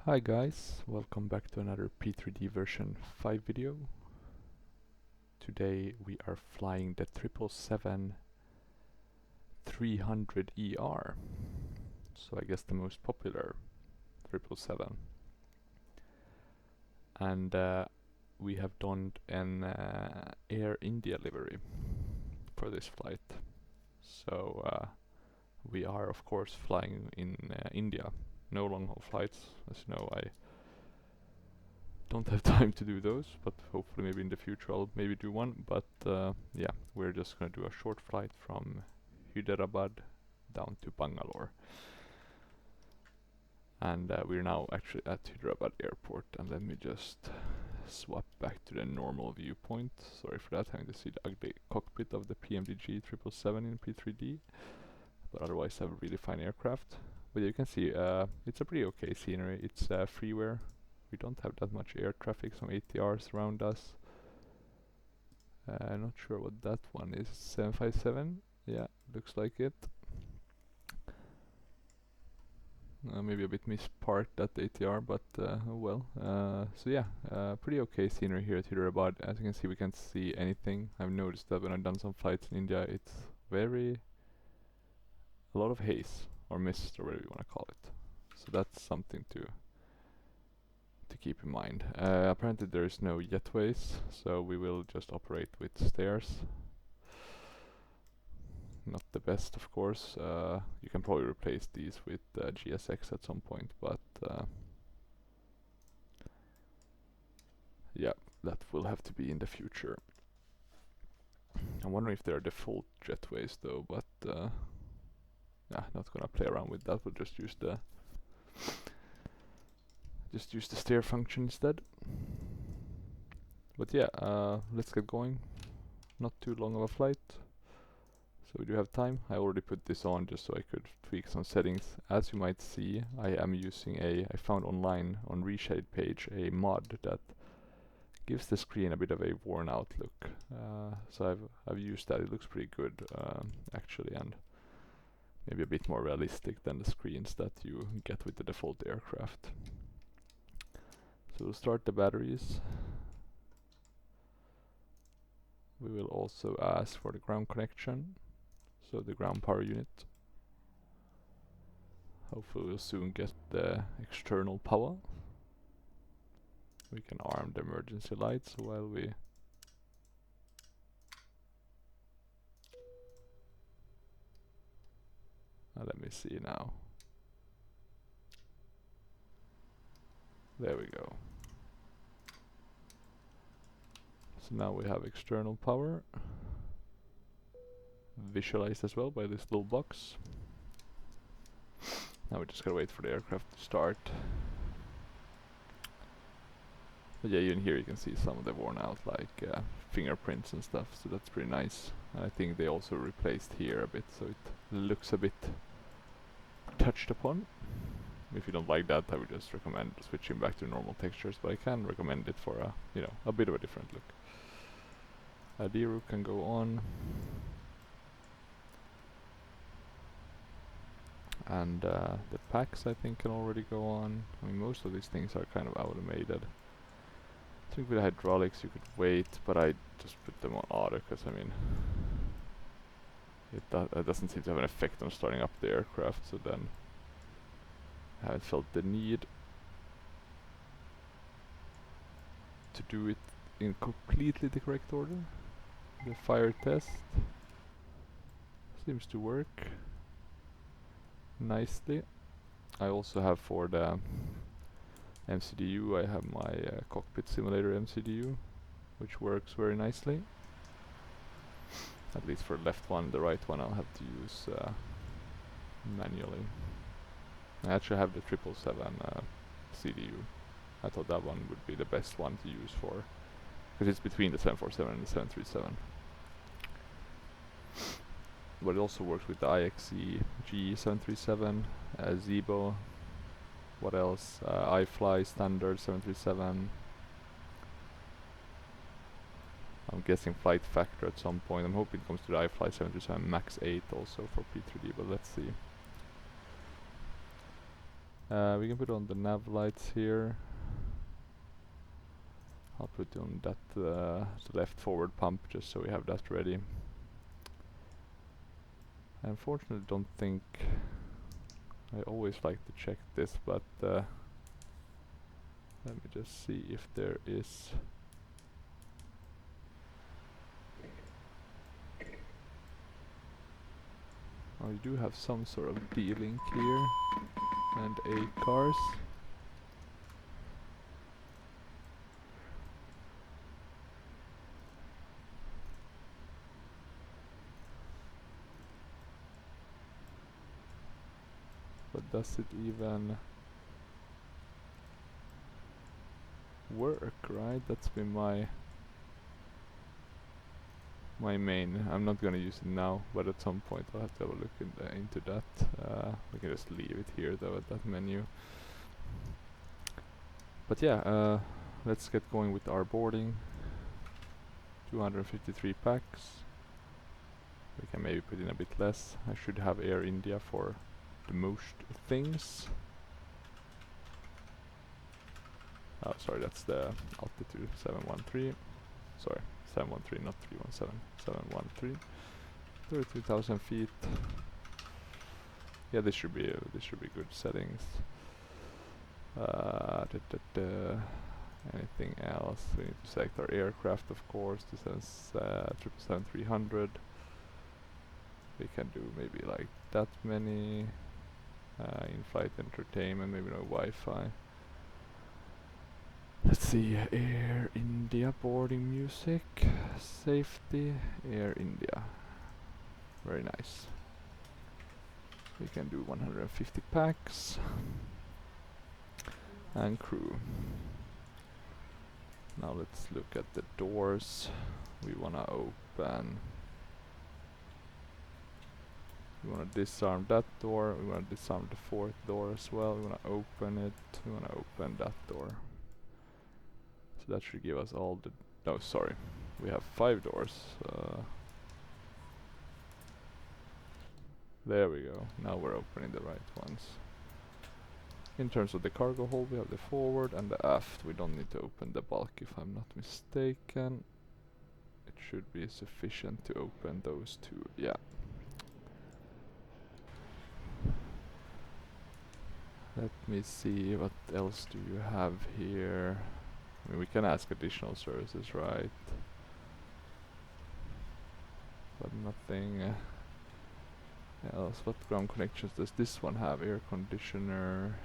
Hi guys, welcome back to another P3D version 5 video. Today we are flying the 777-300ER, so I guess the most popular 777. And we have donned an Air India livery for this flight. So we are of course flying in India. No long haul flights, as you know. I don't have time to do those, but hopefully maybe in the future I'll maybe do one. But yeah, we're just gonna do a short flight from Hyderabad down to Bangalore. And we're now actually at Hyderabad airport, and let me just swap back to the normal viewpoint. Sorry for that, having to see the ugly cockpit of the PMDG 777 in P3D, but otherwise I have a really fine aircraft. But you can see it's a pretty okay scenery. It's freeware. We don't have that much air traffic, some ATRs around us. Not sure what that one is. 757? Yeah, looks like it. Maybe a bit misparked that ATR, but oh well. So yeah, pretty okay scenery here at Hyderabad. As you can see, we can't see anything. I've noticed that when I've done some flights in India, it's a lot of haze or mist or whatever you want to call it. So that's something to keep in mind. Apparently there is no jetways, so we will just operate with stairs. Not the best, of course. You can probably replace these with GSX at some point, but yeah, that will have to be in the future. I'm wondering if there are default jetways though, but yeah, not gonna play around with that. We'll just use the stair function instead. But yeah, let's get going. Not too long of a flight, so we do have time. I already put this on just so I could tweak some settings. As you might see, I am using I found online on Reshade page a mod that gives the screen a bit of a worn out look. So I've used that. It looks pretty good actually, and maybe a bit more realistic than the screens that you get with the default aircraft. So we'll start the batteries. We will also ask for the ground connection, so the ground power unit. Hopefully we'll soon get the external power. We can arm the emergency lights while we let me see now. There we go. So now we have external power visualized as well by this little box. Now we just gotta wait for the aircraft to start. But yeah, even here you can see some of the worn out like fingerprints and stuff, so that's pretty nice. And I think they also replaced here a bit, so it looks a bit touched upon. If you don't like that, I would just recommend switching back to normal textures, but I can recommend it for a bit of a different look. Adiru can go on. And the packs I think can already go on. I mean, most of these things are kind of automated. I think with hydraulics you could wait, but I just put them on auto because I mean it doesn't seem to have an effect on starting up the aircraft, so then I haven't felt the need to do it in completely the correct order. The fire test seems to work nicely. I also have for the MCDU, I have my cockpit simulator MCDU, which works very nicely. At least for the left one. The right one I'll have to use manually. I actually have the 777 CDU. I thought that one would be the best one to use for, because it's between the 747 and the 737. But it also works with the IXE G737, Zibo, what else? iFly standard 737. I'm guessing flight factor at some point. I'm hoping it comes to the iFly 737 Max 8 also for P3D, but let's see. We can put on the nav lights here. I'll put on that the left forward pump just so we have that ready. I unfortunately don't think I always like to check this, but let me just see if there is. Oh, you do have some sort of D-link here and 8 cars. But does it even work, right? That's been my main. I'm not gonna use it now, but at some point I'll have to have a look into that. We can just leave it here though at that menu. But yeah, let's get going with our boarding. 253 packs. We can maybe put in a bit less. I should have Air India for the most things. Oh, sorry, that's the altitude 713. Sorry, 713, not 317. 713. 32,000 feet. Yeah, this should be good settings. Anything else? We need to select our aircraft, of course. This is 777-300. We can do maybe like that many. In-flight entertainment, maybe no Wi-Fi. Let's see, Air India boarding music, safety, Air India. Very nice. We can do 150 packs. And crew. Now let's look at the doors we wanna open. We wanna disarm that door, we wanna disarm the 4th door as well, we wanna open it, we wanna open that door. So that should give us all the... No, sorry. We have 5 doors. There we go. Now we're opening the right ones. In terms of the cargo hold, we have the forward and the aft. We don't need to open the bulk if I'm not mistaken. It should be sufficient to open those 2. Yeah. Let me see, what else do you have here? I mean, we can ask additional services, right? But nothing else. What ground connections does this one have? Air conditioner,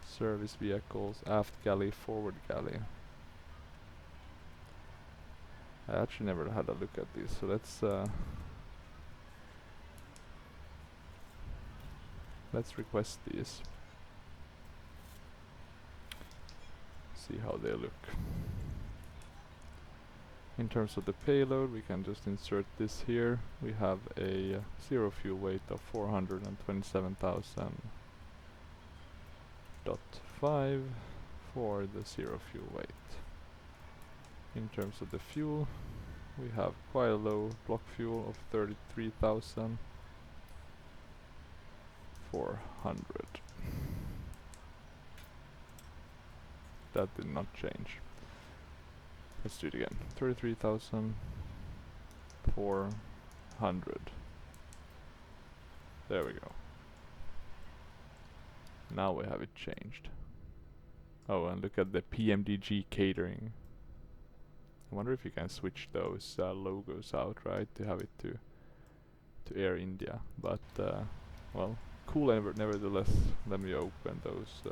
service vehicles, aft galley, forward galley. I actually never had a look at these, so let's request these. See how they look. In terms of the payload, we can just insert this here. We have a 0 fuel weight of 427,000.5 for the 0 fuel weight. In terms of the fuel, we have quite a low block fuel of 33,400. That did not change. Let's do it again. 33,400. There we go. Now we have it changed. Oh, and look at the PMDG catering. I wonder if you can switch those logos out, right, to have it to Air India. But well, cool. Nevertheless, let me open those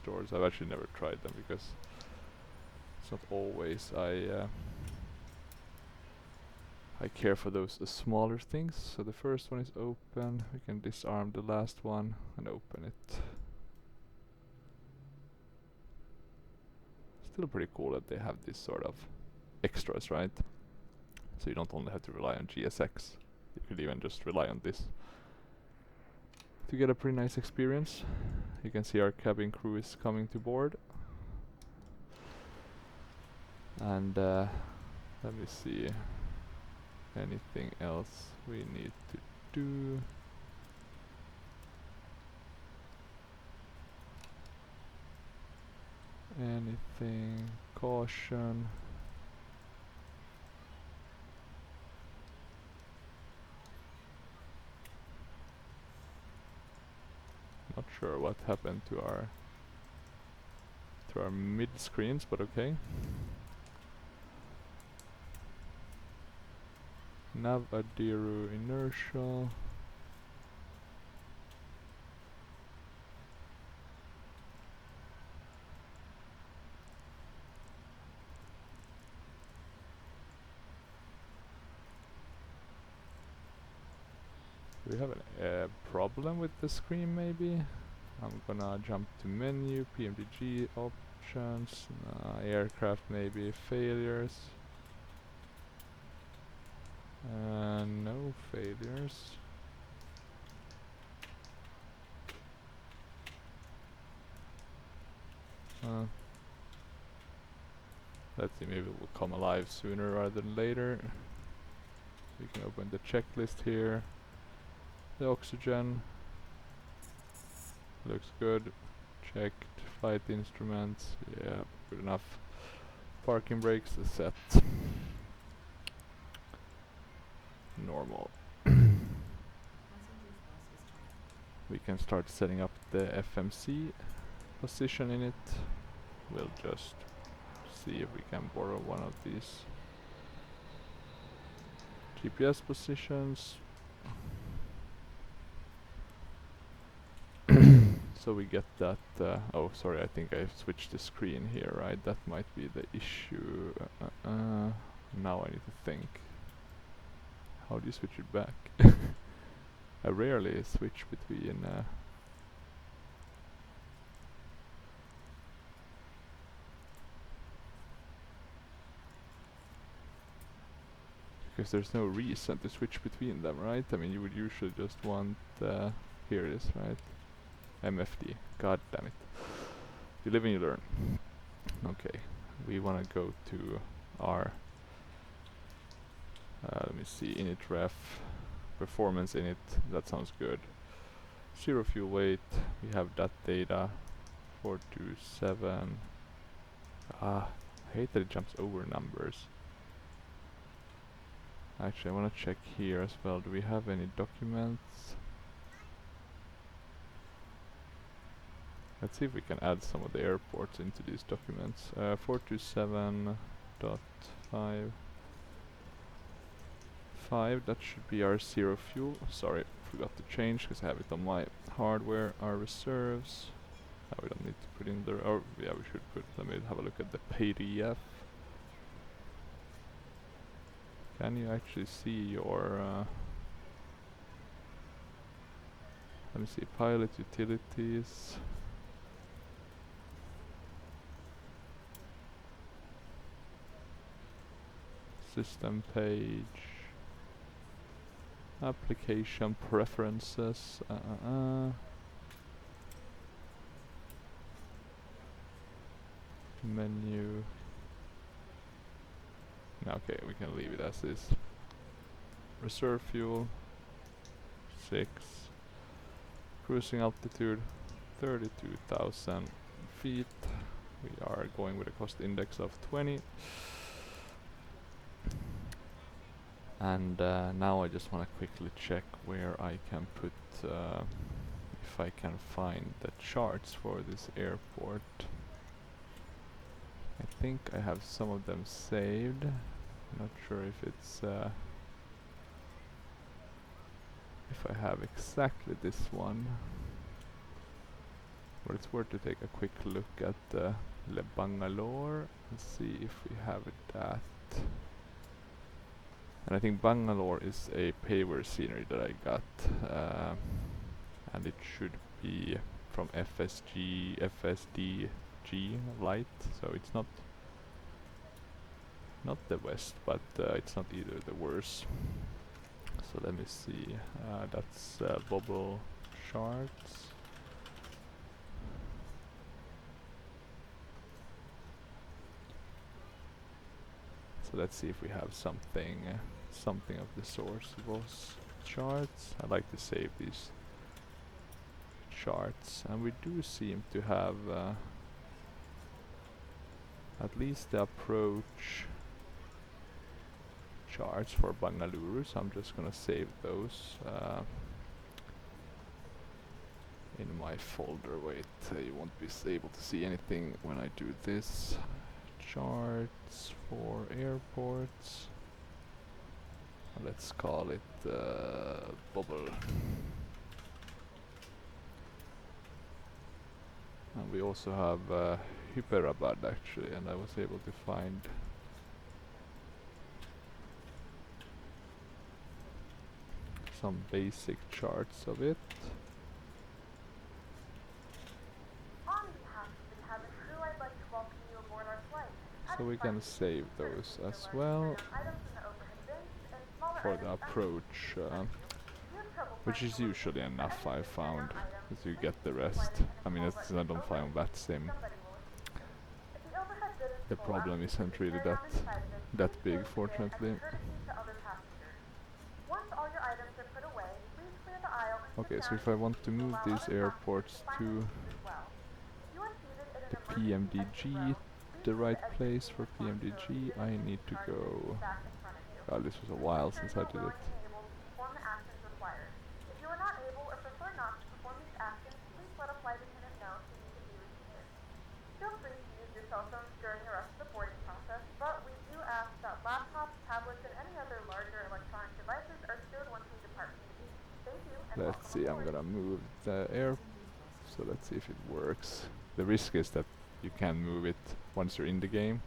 doors. I've actually never tried them because it's not always I care for those smaller things. So the first one is open. We can disarm the last one and open it. Still pretty cool that they have this sort of extras, right? So you don't only have to rely on GSX. You could even just rely on this to get a pretty nice experience. You can see our cabin crew is coming to board. And let me see. Anything else we need to do? anything. Caution. Not sure what happened to our mid screens, but okay. Nav Adiru inertial. Do we have a problem with the screen maybe? I'm gonna jump to menu, PMDG, options, aircraft maybe, failures. No failures. Let's see, maybe it will come alive sooner rather than later. We can open the checklist here. The oxygen looks good. Checked. Flight instruments, yeah, good enough. Parking brakes is set. Normal. We can start setting up the FMC position in it. We'll just see if we can borrow one of these GPS positions. So we get that, oh sorry, I think I switched the screen here, right? That might be the issue. Now I need to think. How do you switch it back? I rarely switch between because there's no reason to switch between them, right? I mean, you would usually just want here it is, right? MFD. God damn it. You live and you learn. Okay, we want to go to our let me see, init ref, performance init, that sounds good. Zero fuel weight, we have that data, 427. I hate that it jumps over numbers. Actually, I want to check here as well, do we have any documents? Let's see if we can add some of the airports into these documents. 427.5. That should be our zero fuel. Sorry, forgot to change because I have it on my hardware. Our reserves. We don't need to put in there. Oh, yeah, we should put. Let me have a look at the PDF. Can you actually see your? Let me see. Pilot utilities. System page. Application preferences. Menu. Okay, we can leave it as is. Reserve fuel 6. Cruising altitude 32,000 feet. We are going with a cost index of 20. And now I just want to quickly check where I can put, if I can find the charts for this airport. I think I have some of them saved. I'm not sure if it's, if I have exactly this one. But it's worth to take a quick look at Le Bangalore and see if we have that. And I think Bangalore is a paver scenery that I got, and it should be from FSDG light, so it's not the west, but it's not either the worst. So let me see, that's VOBL charts. So let's see if we have something of the source VOHS charts. I like to save these charts, and we do seem to have at least the approach charts for Bangalore, so I'm just gonna save those in my folder. Wait, you won't be able to see anything when I do this. Charts for airports. Let's call it VOBL. And we also have Hyperabad actually, and I was able to find some basic charts of it. So we can save those as well for the approach, which is usually enough, I found, because you get the rest. I mean, it's I don't find VATSIM. The problem isn't really that big, fortunately. Okay, so if I want to move these airports to the PMDG, the right place for PMDG, I need to go. God, this was a while since I did it. Let's see, I'm gonna move the air, so let's see if it works. The risk is that you can move it once you're in the game.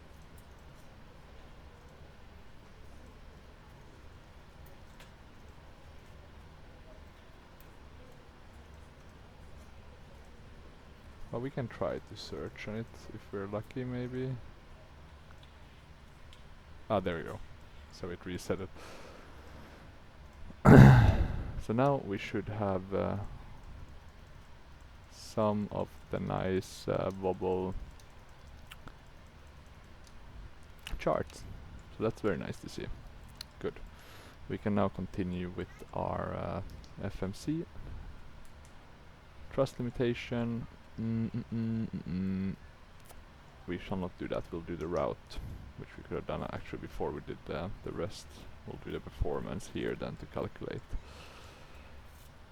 Well, we can try to search on it if we're lucky, maybe. Ah, there we go. So it reset it. So now we should have some of the nice VOBL charts. So that's very nice to see. Good. We can now continue with our FMC. Trust limitation. We shall not do that. We'll do the route, which we could have done actually before we did the rest. We'll do the performance here then to calculate.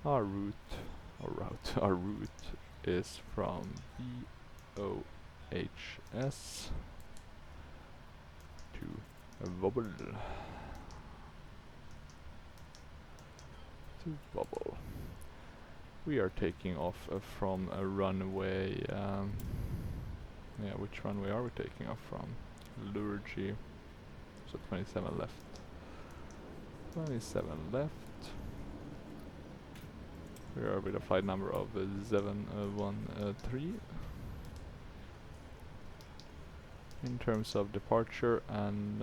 Our route is from VOHS to VOBL. We are taking off from a runway. Yeah, which runway are we taking off from? Lurgy. So 27 left. 27 left. We are with a flight number of 713. In terms of departure and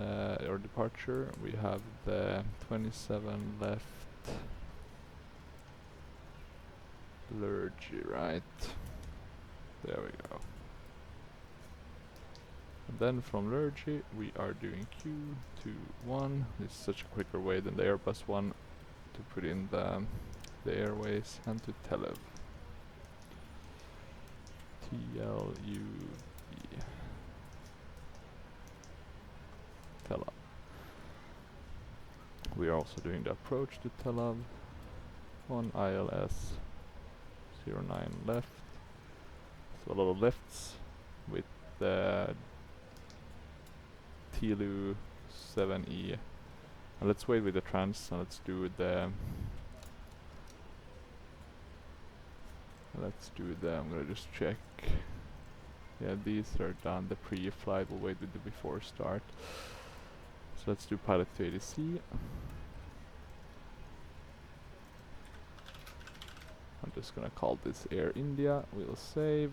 departure, we have the 27 left. Lurgy, right? There we go. And then from Lurgy, we are doing Q21. This is such a quicker way than the Airbus one to put in the airways, and to Tel Aviv. TLUV. Tel Aviv. We are also doing the approach to Tel Aviv. On ILS 09 left. So a lot of lefts with the TLU 7E. And let's wait with the trans and let's do the I'm gonna just check. Yeah, these are done. The pre-flight, we'll wait with the before start. So let's do pilot to ADC. I'm just gonna call this Air India. We'll save.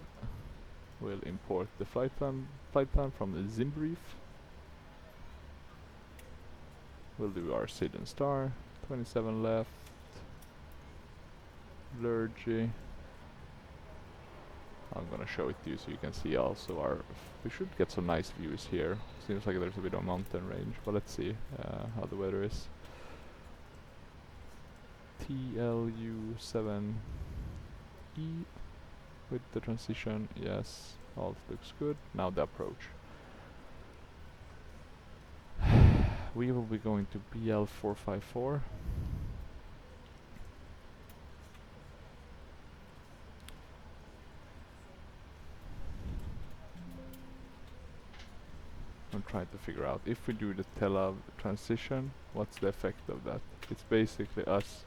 We'll import the flight plan from the Zimbrief. We'll do our SID and star. 27 left. Lurgy. I'm gonna show it to you so you can see also our... we should get some nice views here. Seems like there's a bit of mountain range, but let's see how the weather is. TLU7E with the transition, yes, all looks good. Now the approach. We will be going to BL454. I'm trying to figure out if we do the Tel Aviv transition, what's the effect of that? It's basically us.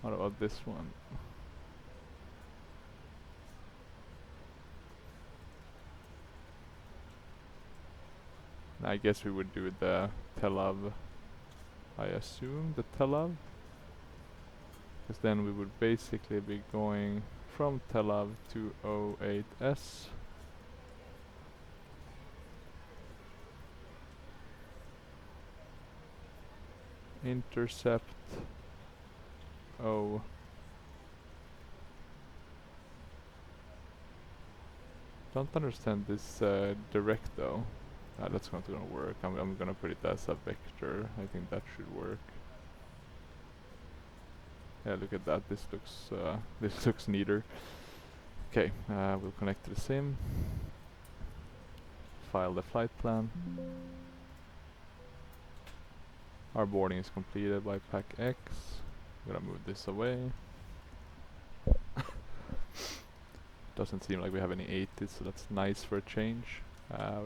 What about this one? I guess we would do the Tel Aviv. I assume the Tel Aviv, because then we would basically be going from Tel Aviv to 08S. Intercept O. Don't understand this direct though. That's not gonna work. I'm gonna put it as a vector. I think that should work. Yeah, look at that. This looks neater. Okay, we'll connect to the sim. File the flight plan. Our boarding is completed by pack X. I'm gonna move this away. Doesn't seem like we have any 80s, so that's nice for a change.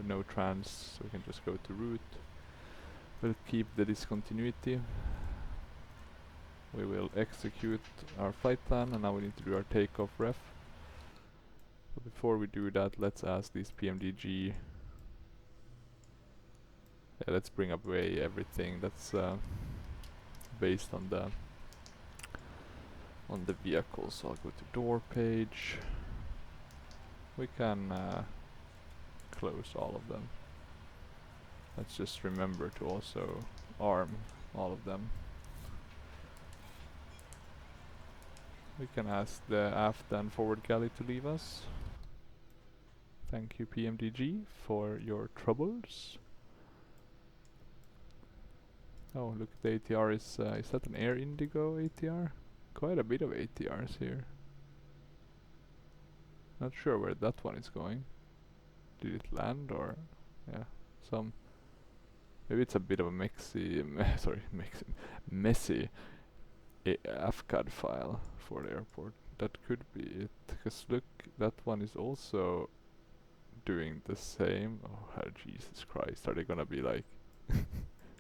No trans, so we can just go to route. We'll keep the discontinuity. We will execute our flight plan, and now we need to do our takeoff ref. But before we do that, let's ask these PMDG. Yeah, let's bring away everything that's based on the vehicle. So I'll go to door page. We can close all of them. Let's just remember to also arm all of them. We can ask the aft and forward galley to leave us. Thank you PMDG for your troubles. Oh, look, the ATR is that an Air Indigo ATR? Quite a bit of ATRs here. Not sure where that one is going. Did it land or yeah, some. Maybe it's a bit of a messy AFCAD file for the airport. That could be it. Because look, that one is also doing the same. Oh, Jesus Christ! Are they gonna be like?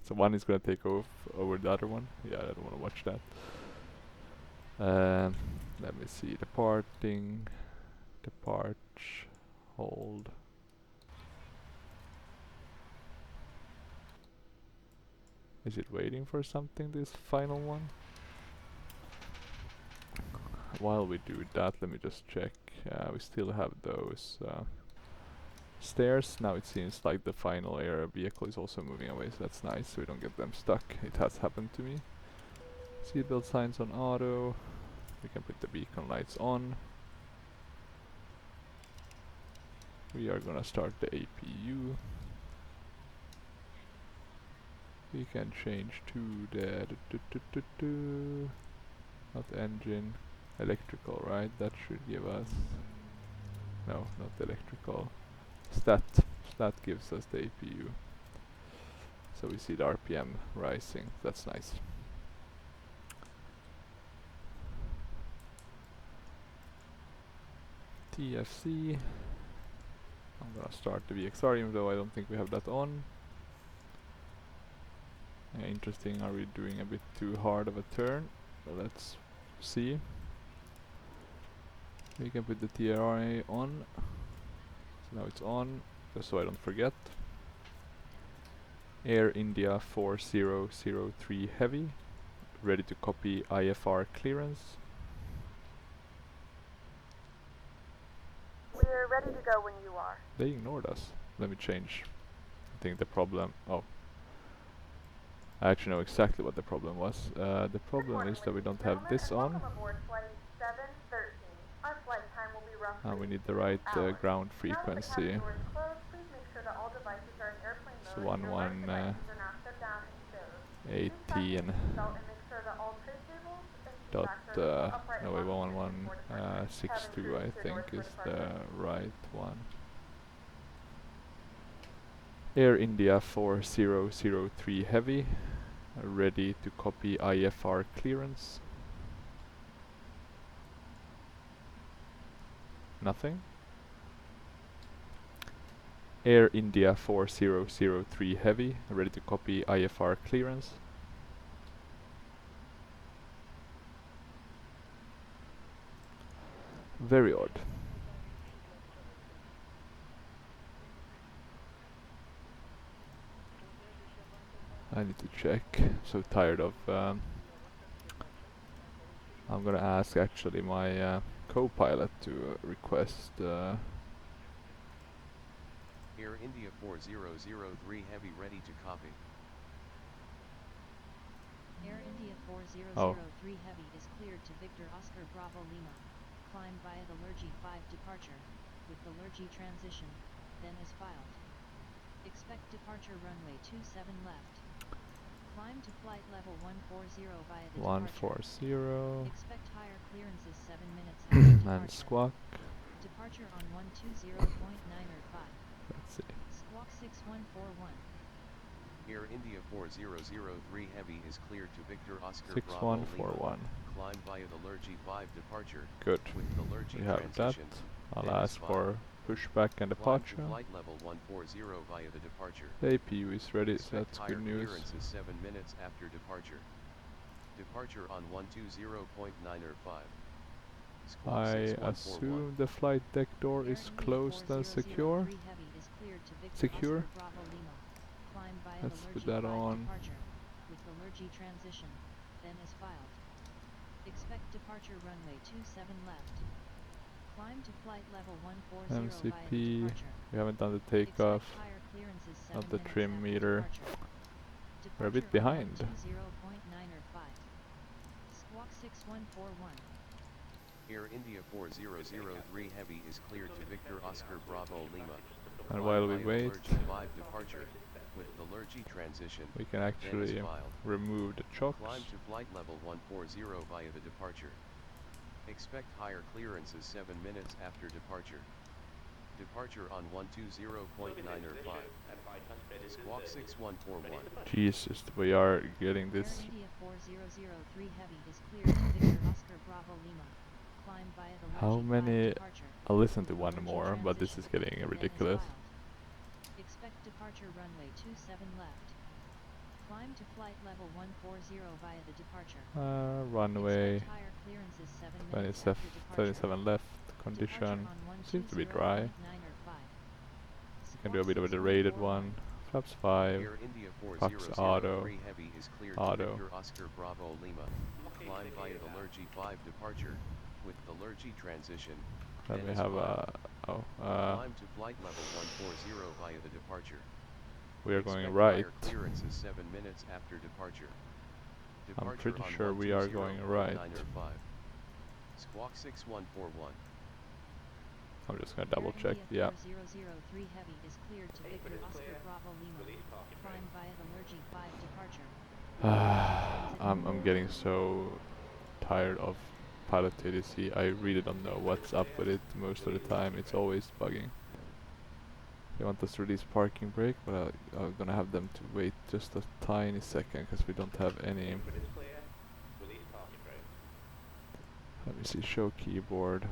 So one is gonna take over the other one? Yeah, I don't want to watch that. Let me see. Departing. Depart. Hold. Is it waiting for something, this final one? While we do that, let me just check. We still have those stairs. Now it seems like the final air vehicle is also moving away, so that's nice, so we don't get them stuck. It has happened to me. Seatbelt signs on auto. We can put the beacon lights on. We are gonna start the APU. We can change to the not engine, electrical, right? That should give us no, not electrical. Stat gives us the APU. So we see the RPM rising. That's nice. TFC. I'm gonna start the VXR even though I don't think we have that on. Interesting, are we doing a bit too hard of a turn? Let's see. We can put the TRA on. So now it's on, just so I don't forget. Air India 4003 Heavy, ready to copy IFR clearance. We're ready to go when you are. They ignored us. Let me change. I think the problem... Oh. I actually know exactly what the problem was. The problem is that we don't have this on. Welcome aboard flight 713. Our flight time will be roughly And we need the right ground frequency. now that the cabin door is closed, please make sure that all devices are in airplane mode So and your large 11 devices are now shut down 18 Belt and make sure that all tray tables and seat dot backs are in upright no wait, alignment 111 before departure. Have 62 I insurance to your think doors for is the departure. right one. Air India 4003 Heavy, ready to copy IFR clearance. Nothing. Air India 4003 Heavy, ready to copy IFR clearance. Very odd. I need to check. So tired of I'm gonna ask actually my co-pilot to request Air India 4003 Heavy ready to copy. Air India 4003 Heavy is cleared to Victor Oscar Bravo Lima. Climb via the Lurgy 5 departure, with the Lurgy transition, then is filed. Expect departure runway 27 left. Climb to flight level 140 via the departure. 140 Expect higher clearances 7 minutes after departure. and squawk. Departure on 120.905. Let's see. Squawk 6141. Air India 4003 Heavy is cleared to Victor Oscar Bravo Lima. 6141. Climb via the Lurgy 5 departure. Good. With the Lurgy We have that. transition. I'll ask for pushback and Climb departure. to flight level 140 via the departure. APU is ready, so Expect that's higher good news. clearances 7 minutes after departure. Departure on 120.905. Squawk I 6141. assume the flight deck door Air is India closed and 4003 secure. Heavy is cleared to Victor Secure. Oscar Bravo Lima. Climb via Let's the put Lurgy that 5 on. departure, with the Lurgy transition, then is filed. Expect departure runway 27 left. Climb to flight level 140 via the MCP. departure. We haven't done the Expect takeoff. higher clearances 7 Not the minutes trim after meter. departure. We're a bit Departure on behind. 120.905. Squawk 6141. Air India 4003 Heavy is cleared to Victor Oscar Bravo Lima. And Climb while we via the wait, Lurgy 5 departure. With the Lurgy transition. we can then is actually filed. remove the chocks. Climb to flight level 140 via the departure. Expect higher clearances 7 minutes after departure. Departure on 120.905. Squawk 6141. Jesus, we are getting Air this. India 4003 Heavy is cleared to Victor Oscar Bravo Lima. Climb via the How Lurgy 5 many? departure. I'll listen to with the one Lurgy more, but this is transition, getting then is ridiculous. filed. Expect departure runway 27 left. Climb to flight level 140 via the departure. Runway Expect higher clearances 7 minutes after departure. 27 left. Departure Condition on seems to be dry. 120.905. You can do a bit of a rated one. Flaps 5. Air India Fox 4003 auto. Heavy is cleared Auto. to Victor Oscar Bravo Lima. Climb via the Lurgy 5 departure. With the Lurgy transition. Then then we is have filed. Climb to flight level 140 via the departure. we are going Expect right. higher clearances 7 minutes after departure. I'm Departure pretty on sure we are going right. 120.905. Squawk 6141. I'm just gonna double Air check. India Yeah. 4003 Heavy is cleared to Victor Oscar Bravo Lima. Climb via the Lurgy 5 departure. I'm getting so tired of pilot TDC. I really don't know what's up with it most of the time. It's always bugging. They want us to release parking brake, but I'm gonna have them to wait just a tiny second because we don't have any. Let me see, show keyboard.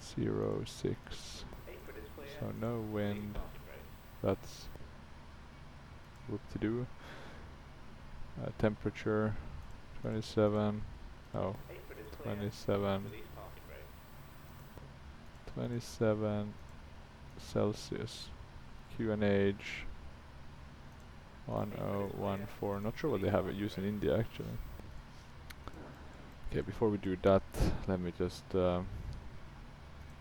06. So no wind. That's whoop to do. Temperature 27. Oh, 27. 27 Celsius. QNH 1014. Not sure what they have used in India actually. Okay, before we do that, let me just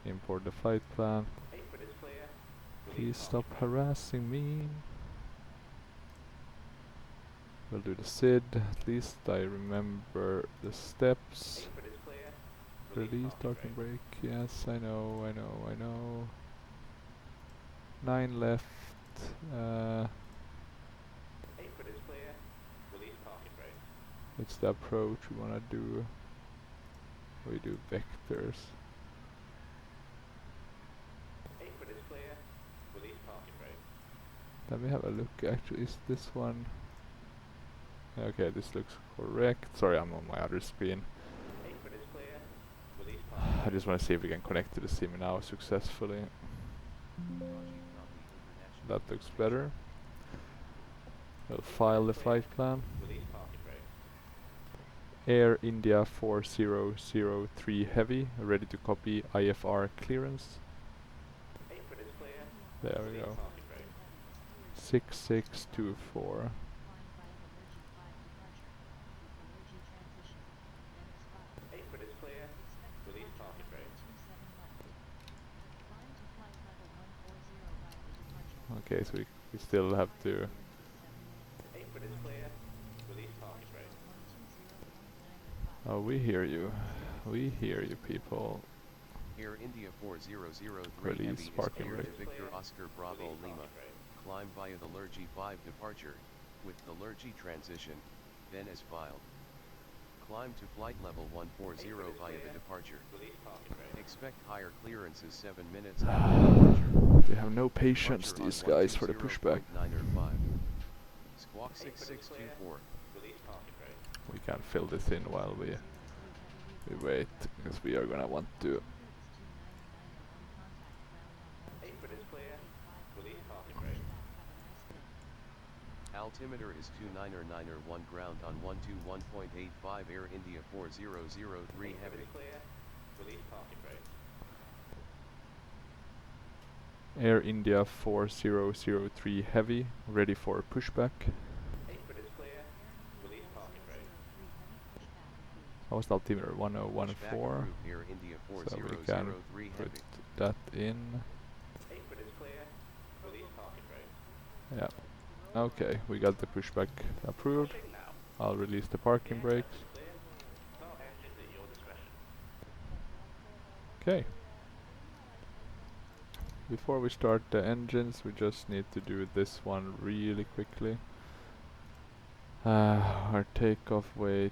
import the flight plan. Please stop harassing me. We'll do the SID. At least I remember the steps. Release parking brake. Yes, I know. 9 left. It's the approach we wanna do. We do vectors. 8 foot is clear. Release parking brake. Let me have a look. Actually, is this one? Okay, this looks correct. Sorry, I'm on my other screen. 8 foot is clear. Release parking I just want to see if we can connect to the sim now successfully. That looks better. We'll file the flight plan. Release parking brake. Air India 4003 Heavy, ready to copy IFR clearance. 8 foot is clear. There we Release go. parking brake. 6624. Eight foot is clear. Release parking brake. Okay, so we still have to. 8 foot is clear. Release parking brake. Oh, we hear you. We hear you, people. Air India 4003 Release Heavy is parking cleared to brake. Victor Oscar Bravo Lima. Climb via the Lurgy 5 departure, with the Lurgy transition, then as filed. Climb to flight level 140 via the departure. Release parking brake. Expect higher clearances 7 minutes after departure. They have no patience, Departure these on guys, for the pushback. 120.905. Squawk 6624. Release parking brake. We can fill this in while we wait, because we are gonna want to. 8 foot is clear. Release parking brake. Altimeter is 29901 ground on 121.85 Air India 4003 Heavy. Clear. Release parking brake. Air India 4003 Heavy, ready for pushback. 8 foot is clear. Release parking brake. How was the altimeter? Pushback 1014. approved, Air India So we can 4003 put Heavy. that in. 8 foot is clear. Release parking brake. Yeah. Okay, we got the pushback approved. Pushing now. I'll release the parking brakes. Clear. Start engines at your discretion. Okay. Before we start the engines, we just need to do this one really quickly. Our takeoff weight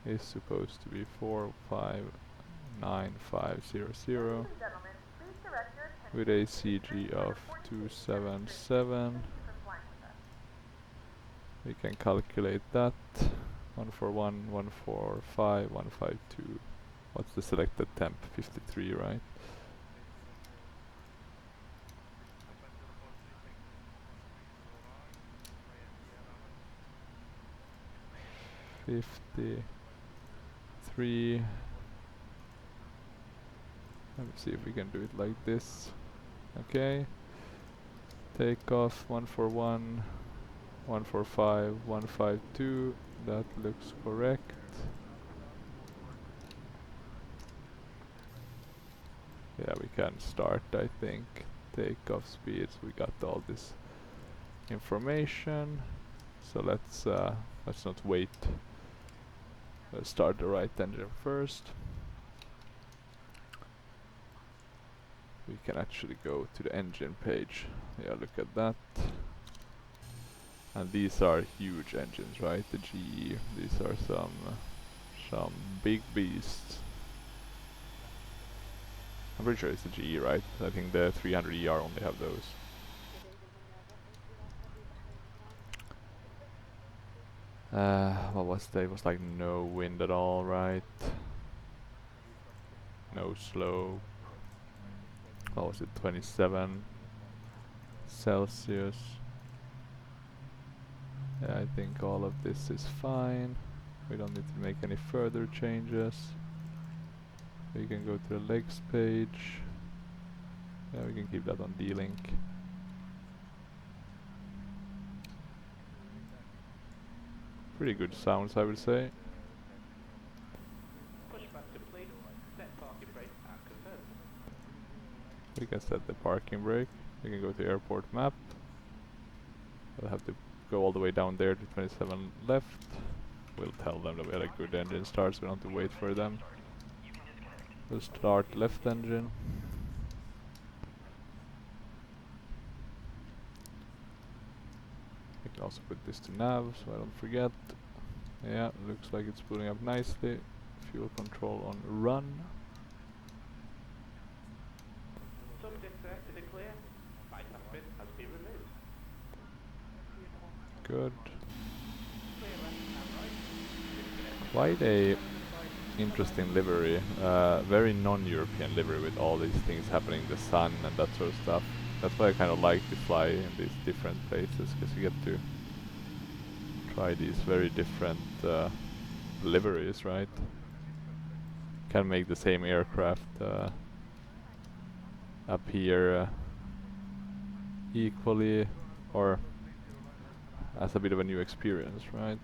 is supposed to be 459,500 Ladies and gentlemen, please direct your attention with a CG of 277. Thank you for flying with us. We can calculate that. 141, 145, 152. What's the selected temp? 53, right? .53. Let me see if we can do it like this. Okay. Takeoff 141, 145, 152. That looks correct. Yeah, we can start, I think. Takeoff speeds, we got all this information. So let's not wait. Let's start the right engine first. We can actually go to the engine page. Yeah, look at that. And these are huge engines, right? The GE. These are some big beasts. I'm pretty sure it's the GE, right? I think the 300ER only have those. What was that? It was like no wind at all, right? No slope. What was it? 27 Celsius. Yeah, I think all of this is fine. We don't need to make any further changes. We can go to the legs page. Yeah, we can keep that on D-Link. Pretty good sounds, I would say. Pushback complete. Set parking brake and confirmed. We can set the parking brake. We can go to airport map. We'll have to go all the way down there to 27 left. We'll tell them that we had a good engine start, so we don't have to wait for them. We'll start left engine. We can also put this to nav, so I don't forget. Yeah, looks like it's booting up nicely. Fuel control on run. Subject selected and clear. Bypass bit has been removed. Good. Clear left and right. Quite a interesting livery. Very non-European livery with all these things happening, the sun and that sort of stuff. That's why I kind of like to fly in these different places, because you get to try these very different liveries, right? Can make the same aircraft appear equally or as a bit of a new experience, right?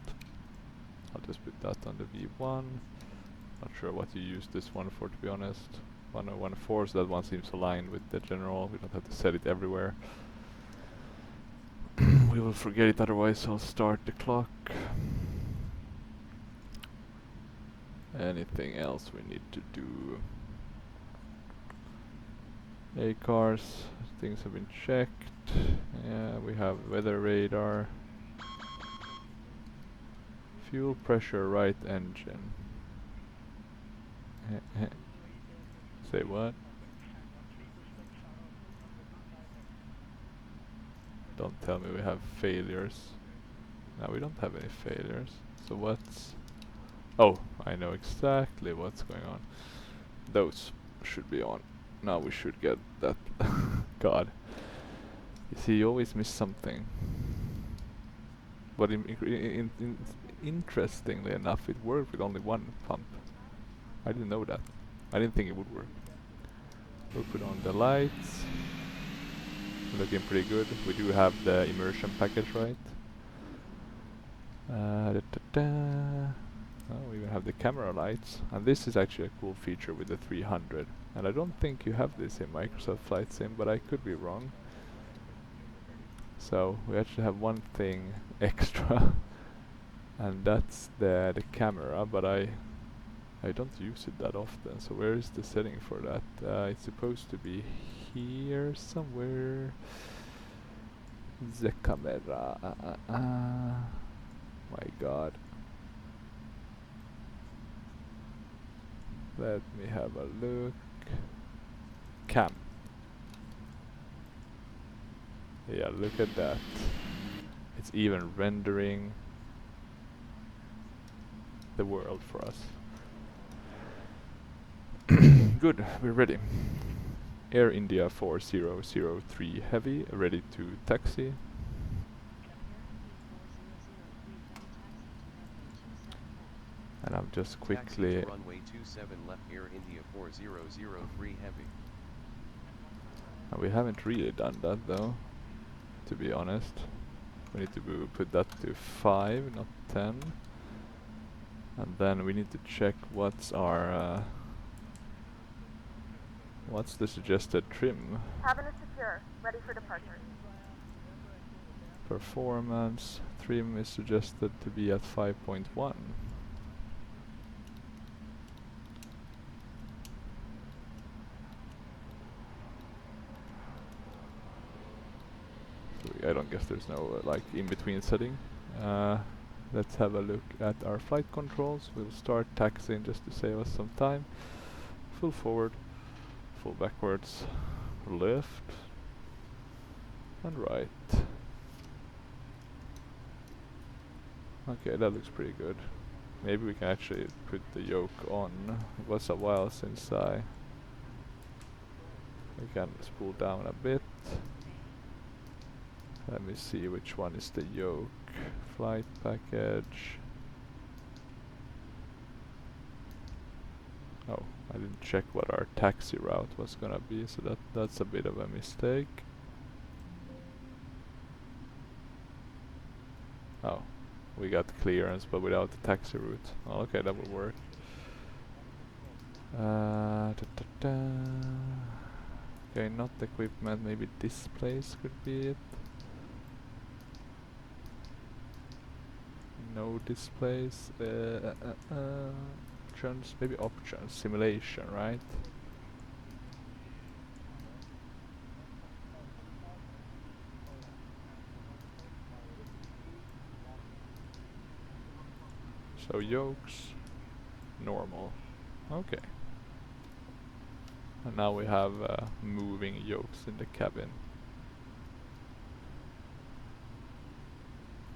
I'll just put that on the V1. Not sure what you use this one for, to be honest. 1014, so that one seems aligned with the general. We don't have to set it everywhere. We will forget it otherwise. I'll start the clock. Anything else we need to do? A-cars, things have been checked. Yeah, we have weather radar. Fuel pressure right engine. Say what? Don't tell me we have failures. No, we don't have any failures. So what's... Oh, I know exactly what's going on. Those should be on. Now we should get that. God. You see, you always miss something. But interestingly enough, it worked with only one pump. I didn't know that. I didn't think it would work. We'll put on the lights. Looking pretty good. We do have the immersion package, right? Oh, we even have the camera lights. And this is actually a cool feature with the 300. And I don't think you have this in Microsoft Flight Sim, but I could be wrong. So we actually have one thing extra. And that's the camera, but I don't use it that often. So where is the setting for that? It's supposed to be here somewhere. The camera. My God. Let me have a look. Cam. Yeah, look at that. It's even rendering the world for us. Good, we're ready. Air India 4003 Heavy, ready to taxi. And I'm just quickly... Taxi to runway 27 left, Air India 4003 Heavy. And we haven't really done that though, to be honest. We need to put that to 5, not 10. And then we need to check what's our... what's the suggested trim? Cabin is secure. Ready for departure. Performance trim is suggested to be at 5.1. I don't guess there's no like in-between setting. Let's have a look at our flight controls. We'll start taxiing just to save us some time. Full forward, full backwards, left and right. Okay, that looks pretty good. Maybe we can actually put the yoke on. It was a while since we can spool down a bit. Let me see which one is the yoke. Flight package. Oh, I didn't check what our taxi route was gonna be, so that's a bit of a mistake. Oh, we got clearance but without the taxi route. Oh, okay, that will work. Okay, not equipment, maybe displays could be it. No displays. Options, maybe options. Simulation, right? So yokes, normal. Okay. And now we have moving yokes in the cabin.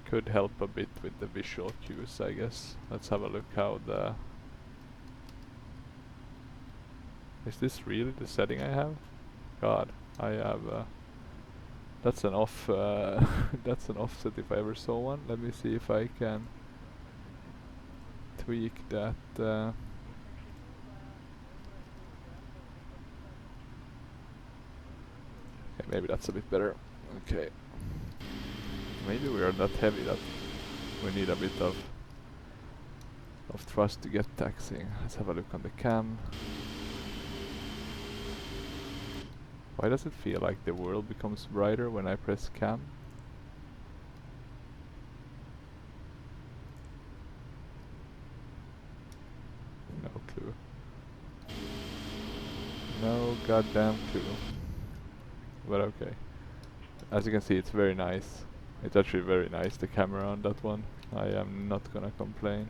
Could help a bit with the visual cues, I guess. Let's have a look how the... Is this really the setting I have? God, I have... that's an off... that's an offset if I ever saw one. Let me see if I can tweak that... Okay, maybe that's a bit better. Okay. Maybe we are that heavy that we need a bit of thrust to get taxiing. Let's have a look on the cam. Why does it feel like the world becomes brighter when I press cam? No clue. No goddamn clue. But okay. As you can see, it's very nice. It's actually very nice, the camera on that one. I am not gonna complain.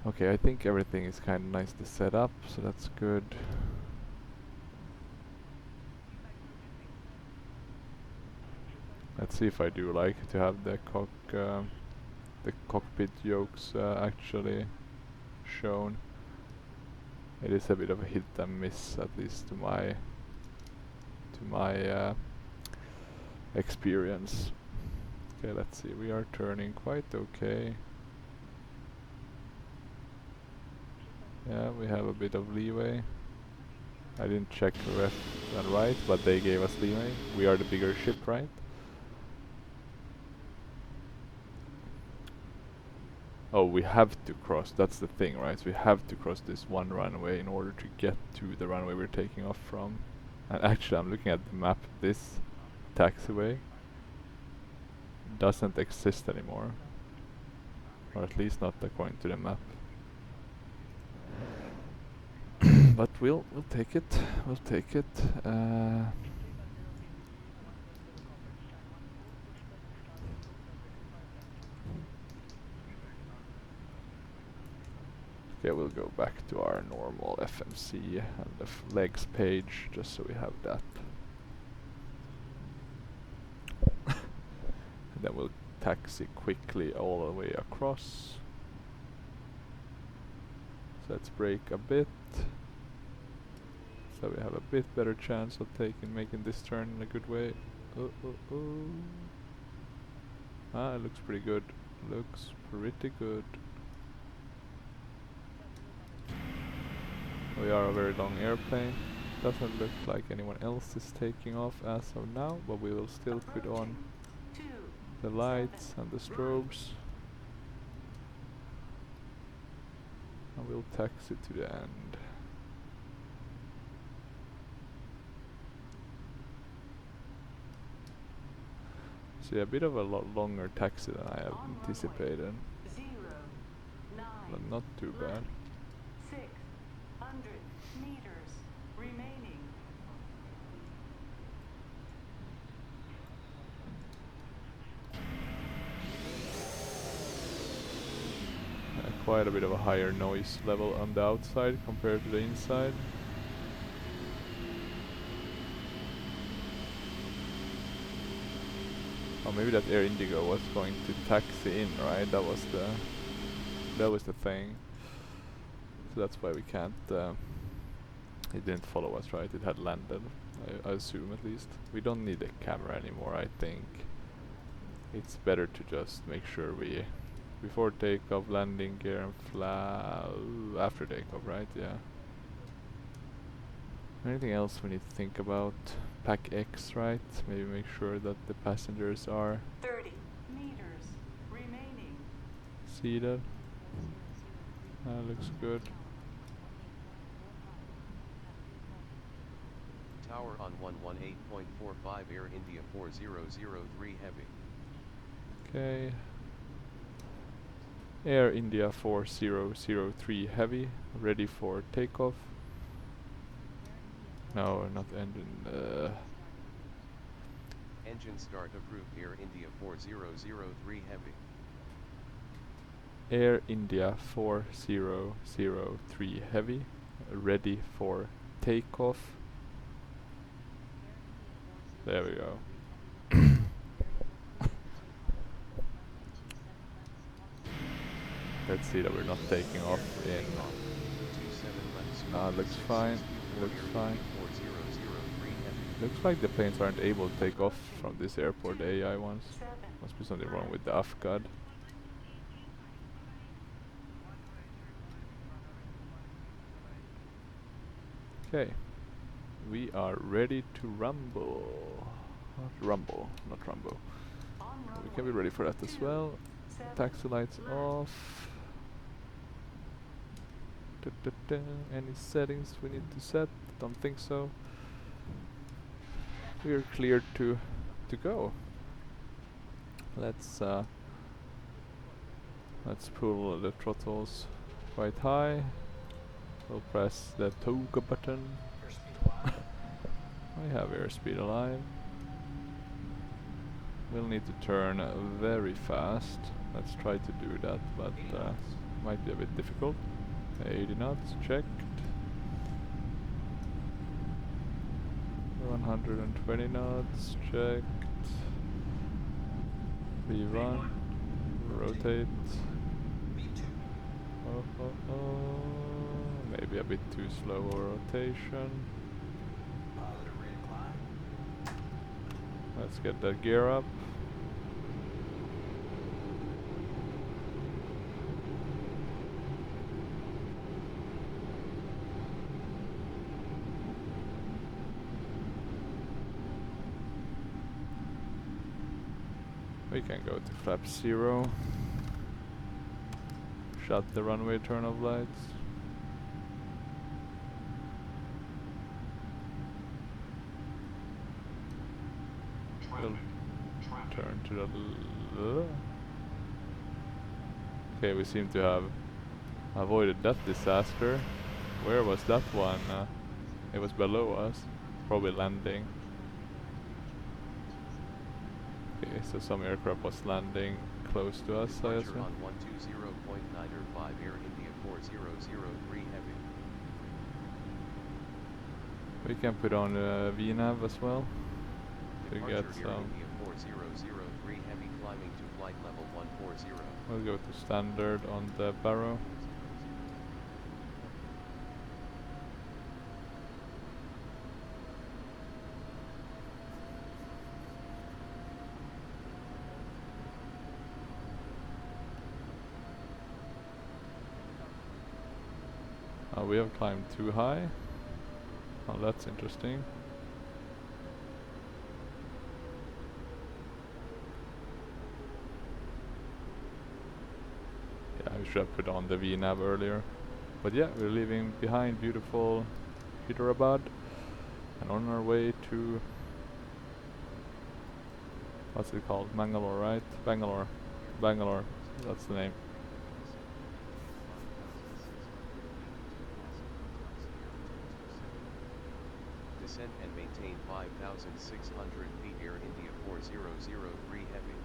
Okay, I think everything is kind of nice to set up, so that's good. Let's see if I do like to have the cockpit yokes actually shown. It is a bit of a hit and miss, at least to my experience. Okay, let's see. We are turning quite okay. Yeah, we have a bit of leeway. I didn't check left and right, but they gave us leeway. We are the bigger ship, right? Oh, we have to cross. That's the thing, right? So we have to cross this one runway in order to get to the runway we're taking off from. And actually, I'm looking at the map. This taxiway doesn't exist anymore, or at least not according to the map. But we'll take it. We'll take it. Okay, we'll go back to our normal FMC and the legs page, just so we have that. And then we'll taxi quickly all the way across. So let's brake a bit, so we have a bit better chance of making this turn in a good way. Ah, it looks pretty good. Looks pretty good. We are a very long airplane. Doesn't look like anyone else is taking off as of now, but we will still put on the lights and the strobes. And we'll taxi to the end. See, a bit of a lot longer taxi than I have anticipated. But not too bad. 600 meters remaining. Quite a bit of a higher noise level on the outside compared to the inside. Oh, maybe that Air Indigo was going to taxi in, right? That was the thing. So that's why we can't. It didn't follow us, right? It had landed. I assume, at least. We don't need a camera anymore. I think it's better to just make sure we, before takeoff, landing gear and after takeoff, right? Yeah. Anything else we need to think about? Pack X, right? Maybe make sure that the passengers are 30 meters remaining. seated. Looks good. Tower on 118.45 Air India 4003 Heavy. Okay. Air India 4003 Heavy, ready for takeoff. No, not engine. Engine start approved Air India 4003 Heavy. Air India 4003 Heavy, ready for takeoff. There we go. Let's see that we're not taking off in. Looks fine. Looks fine. Looks like the planes aren't able to take off from this airport, the AI ones. Must be something wrong with the AFGAD. Okay. We are ready to rumble. Not rumble. We can be ready for that as well. Taxi lights off. Any settings we need to set? Don't think so. We are cleared to go. Let's pull the throttles quite high. We'll press the toga button. I have airspeed alive. We'll need to turn very fast. Let's try to do that, but might be a bit difficult. 80 knots, checked. 120 knots, checked. V1, rotate. Maybe a bit too slow a rotation. Let's get that gear up. We can go to flap 0. Shut the runway turn off lights. We'll turn to the okay, we seem to have avoided that disaster. Where was that one? It was below us. Probably landing. Okay, so some aircraft was landing close to us, I assume. On 120.905 Air India 4003 Heavy. We can put on VNAV as well to get Air some. India 4003 Heavy climbing to flight level 140. We'll go to standard on the Barrow. We have climbed too high. Oh, that's interesting. Yeah, we should have put on the VNAV earlier. But yeah, we're leaving behind beautiful Hyderabad and on our way to, what's it called? Mangalore, right? Bangalore. Bangalore, that's the name. Descend and maintain 5,600 feet Air India 4003 Heavy.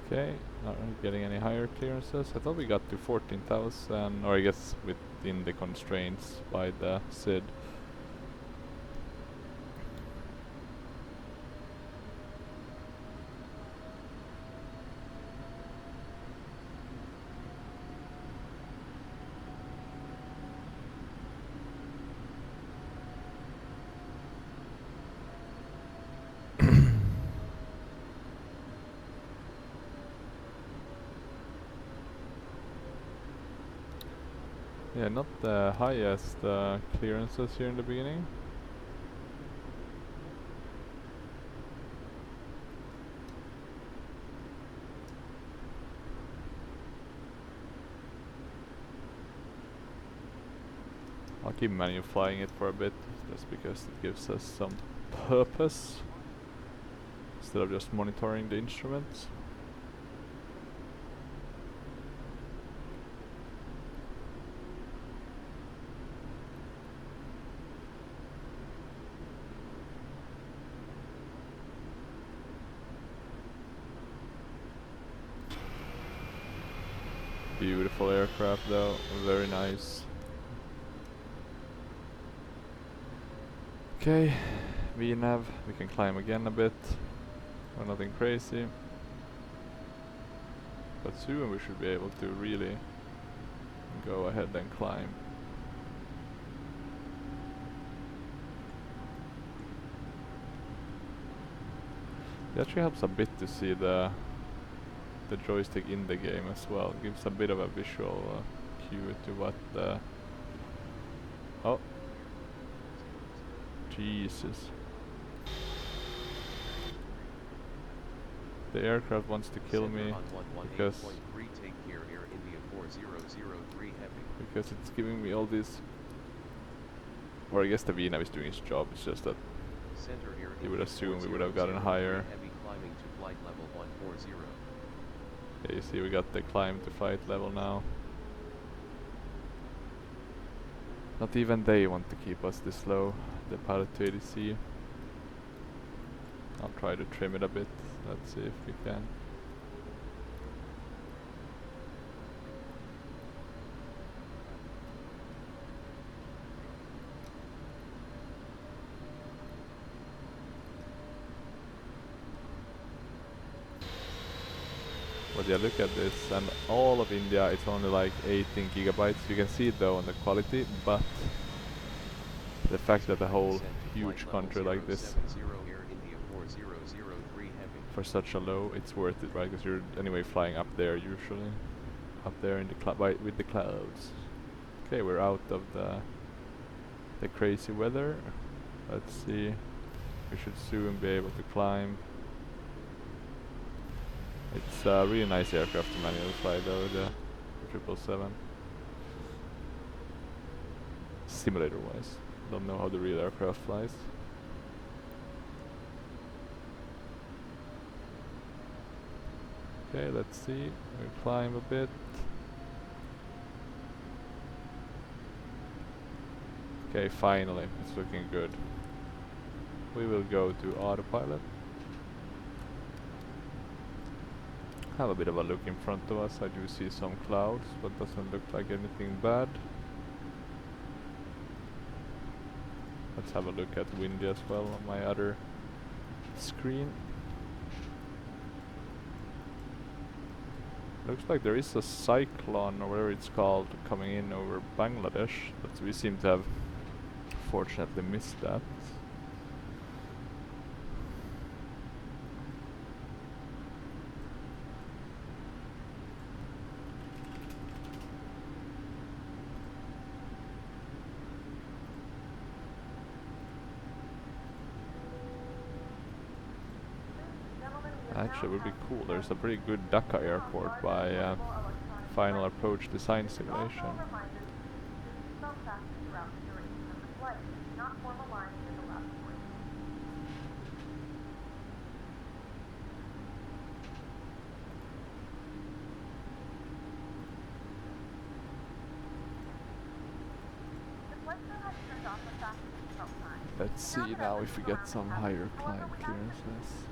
Okay, not really getting any higher clearances. I thought we got to 14,000, or I guess within the constraints by the SID. Yeah, not the highest clearances here in the beginning. I'll keep manual flying it for a bit, just because it gives us some purpose, instead of just monitoring the instruments. Beautiful aircraft though, very nice. Okay, VNav, we can climb again a bit, but nothing crazy. But soon we should be able to really go ahead and climb. It actually helps a bit to see the joystick in the game as well. It gives a bit of a visual cue to what the... Oh! Jesus. The aircraft wants to kill me because it's giving me all these... Or I guess the VNav is doing its job, it's just that you would assume we would have gotten higher. Yeah, you see we got the climb to flight level now. Not even they want to keep us this low, the pilot to ADC. I'll try to trim it a bit, let's see if we can. But yeah, look at this, and all of India it's only like 18 gigabytes. You can see it though on the quality, but the fact that a whole huge country like this for such a low, it's worth it, right? Because you're anyway flying up there usually, up there in the with the clouds. Okay, we're out of the crazy weather. Let's see. We should soon be able to climb. It's a really nice aircraft to manually fly though, the 777. Simulator wise. Don't know how the real aircraft flies. Okay, let's see. We'll climb a bit. Okay, finally. It's looking good. We will go to autopilot. Have a bit of a look in front of us. I do see some clouds, but doesn't look like anything bad. Let's have a look at windy as well on my other screen. Looks like there is a cyclone or whatever it's called coming in over Bangladesh, but we seem to have fortunately missed that. Actually, it would be cool. There's a pretty good Dhaka airport by Final Approach Design Simulation. Let's see now if we get some higher climb clearances.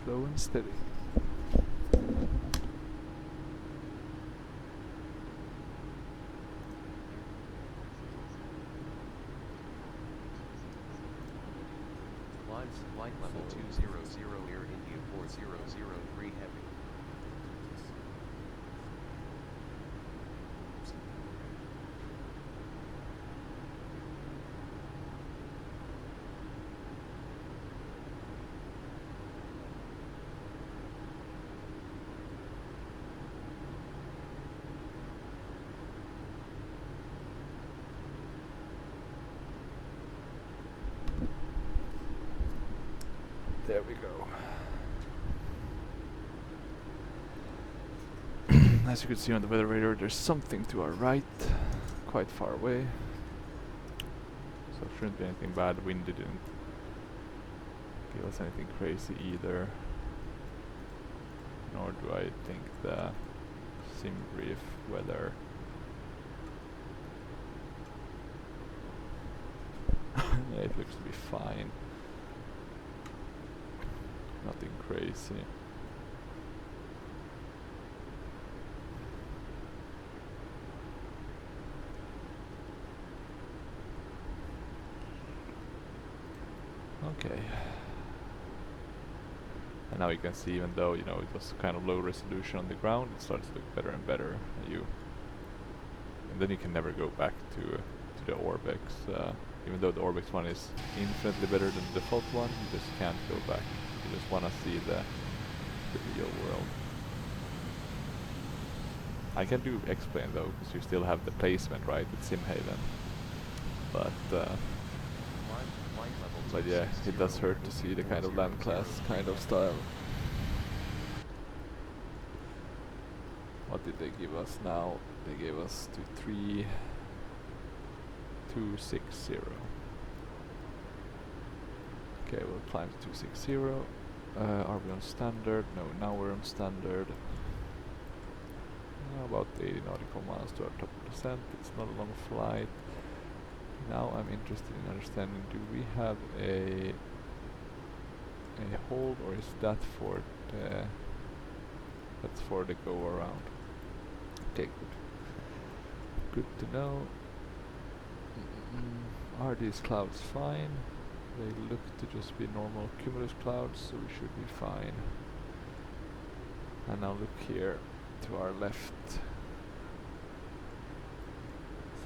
Slow and steady. Climb flight level 200 Air India 4003 Heavy. There we go. As you can see on the weather radar, there's something to our right, quite far away. So it shouldn't be anything bad. Wind didn't give us anything crazy either. Nor do I think the sim brief weather. Yeah, it looks to be fine. Nothing crazy. Okay. And now you can see, even though, you know, it was kind of low resolution on the ground, it starts to look better and better. And then you can never go back to the Orbex. Even though the Orbex one is infinitely better than the default one, you just can't go back. You just want to see the real world. I can do explain though, because you still have the placement right with Simhaven. But yeah, it does hurt to see the kind of land class kind of style. What did they give us now? They gave us to 3260. Okay, we'll climb to 260. Are we on standard? No, now we're on standard. About 80 nautical miles to our top percent. It's not a long flight. Now I'm interested in understanding, do we have a hold, or is that for the, that's for the go around? Okay, good to know. Are these clouds fine? They look to just be normal cumulus clouds, so we should be fine. And now look here to our left.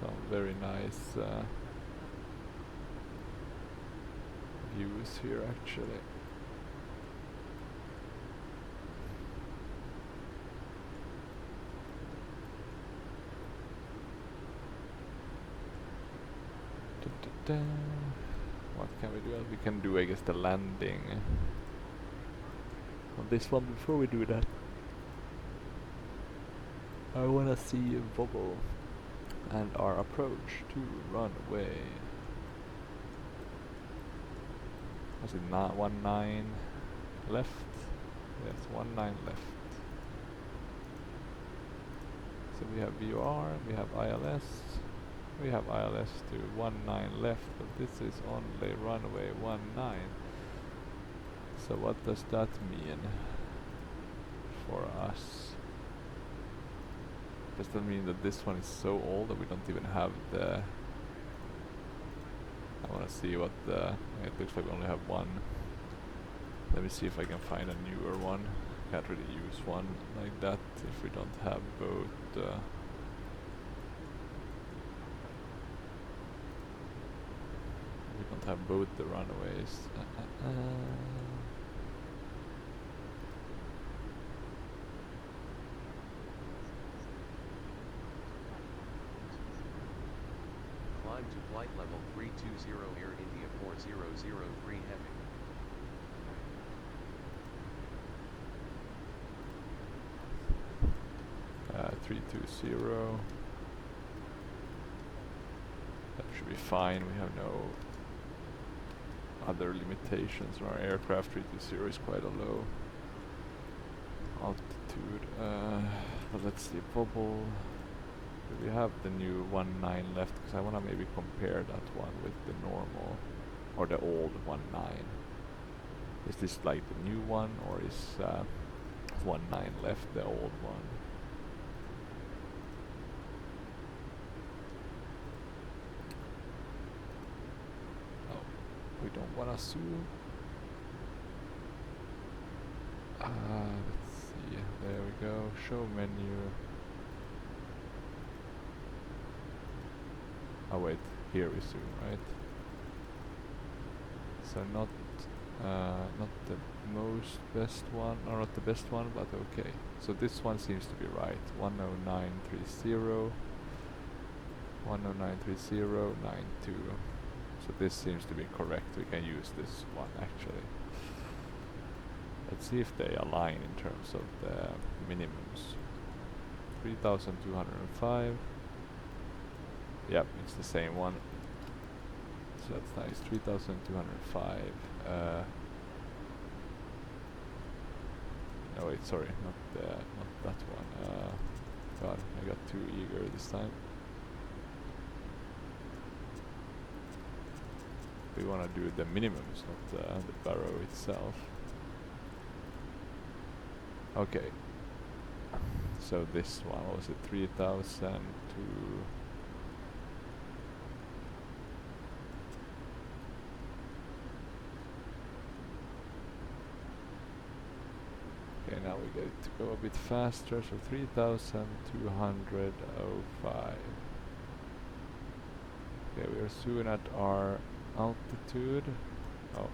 Some very nice views here actually. What can we do? We can do, I guess, the landing on this one. Before we do that, I wanna see VOBL and our approach to runway. Was it 19 left? Yes, 19 left. So we have VOR, we have ILS. We have ILS to 19 left, but this is only runway 19. So what does that mean for us? Does that mean that this one is so old that we don't even have the... I want to see what the... It looks like we only have one. Let me see if I can find a newer one. Can't really use one like that if we don't have both... we don't have both the runways. Climb to flight level 320 Air India 4003 Heavy. Uh, 320. That should be fine. We have no other limitations on our aircraft. 320 is quite a low altitude. But let's see, VOBL. Do we have the new 19 left? Because I want to maybe compare that one with the normal or the old 19. Is this like the new one, or is 19 left the old one? We don't want to zoom. Let's see. There we go. Show menu. Oh wait, here we zoom, right? So not the most best one, or not the best one, but okay. So this one seems to be right. 10930, 1093092. So this seems to be correct. We can use this one actually. Let's see if they align in terms of the minimums. 3205. Yep, it's the same one. So that's nice. 3205. No wait, sorry, not that one. God, I got too eager this time. We want to do the minimums, not the barrow itself. Okay. So this one, what was it, 3,000 to... Okay, now we get it to go a bit faster, so 3,205. Okay, we are soon at our altitude. Oh.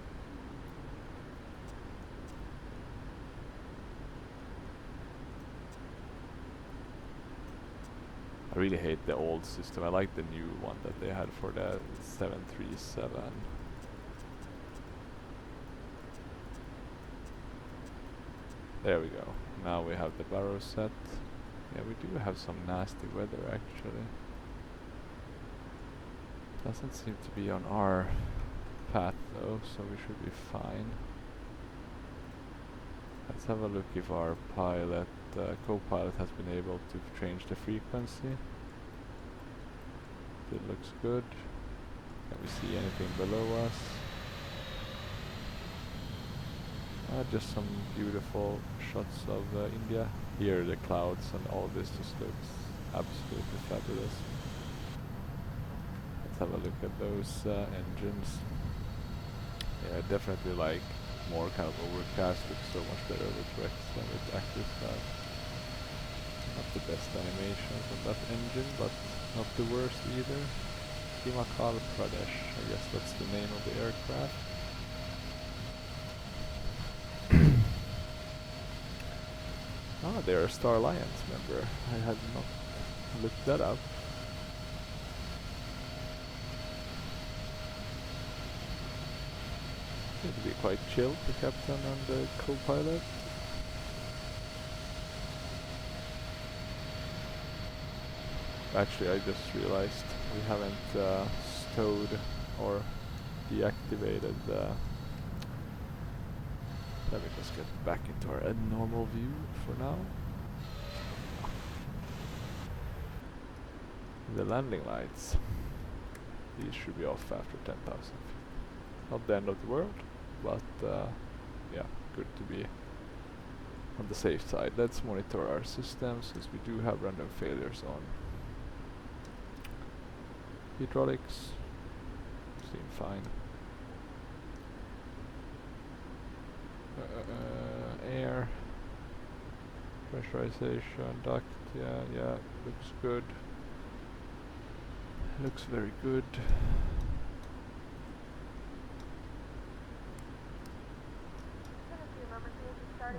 I really hate the old system. I like the new one that they had for the 737. There we go. Now we have the barrow set. Yeah, we do have some nasty weather actually. Doesn't seem to be on our path though, so we should be fine. Let's have a look if our pilot, co-pilot has been able to change the frequency. It looks good. Can we see anything below us? Just some beautiful shots of India. Here the clouds and all this just looks absolutely fabulous. Let's have a look at those engines. Yeah, definitely like more kind of overcast, looks so much better with Rex than with active sky. Not the best animations on that engine, but not the worst either. Himachal Pradesh, I guess that's the name of the aircraft. Ah, they're a Star Alliance member. I had not looked that up. Seems to be quite chill, the captain and the co-pilot. Actually, I just realized we haven't stowed or deactivated the... Let me just get back into our normal view for now. The landing lights. These should be off after 10,000 feet. Not the end of the world, but yeah, good to be on the safe side. Let's monitor our systems, since we do have random failures on. Hydraulics seem fine. Air, pressurization, duct, yeah, looks good. Looks very good.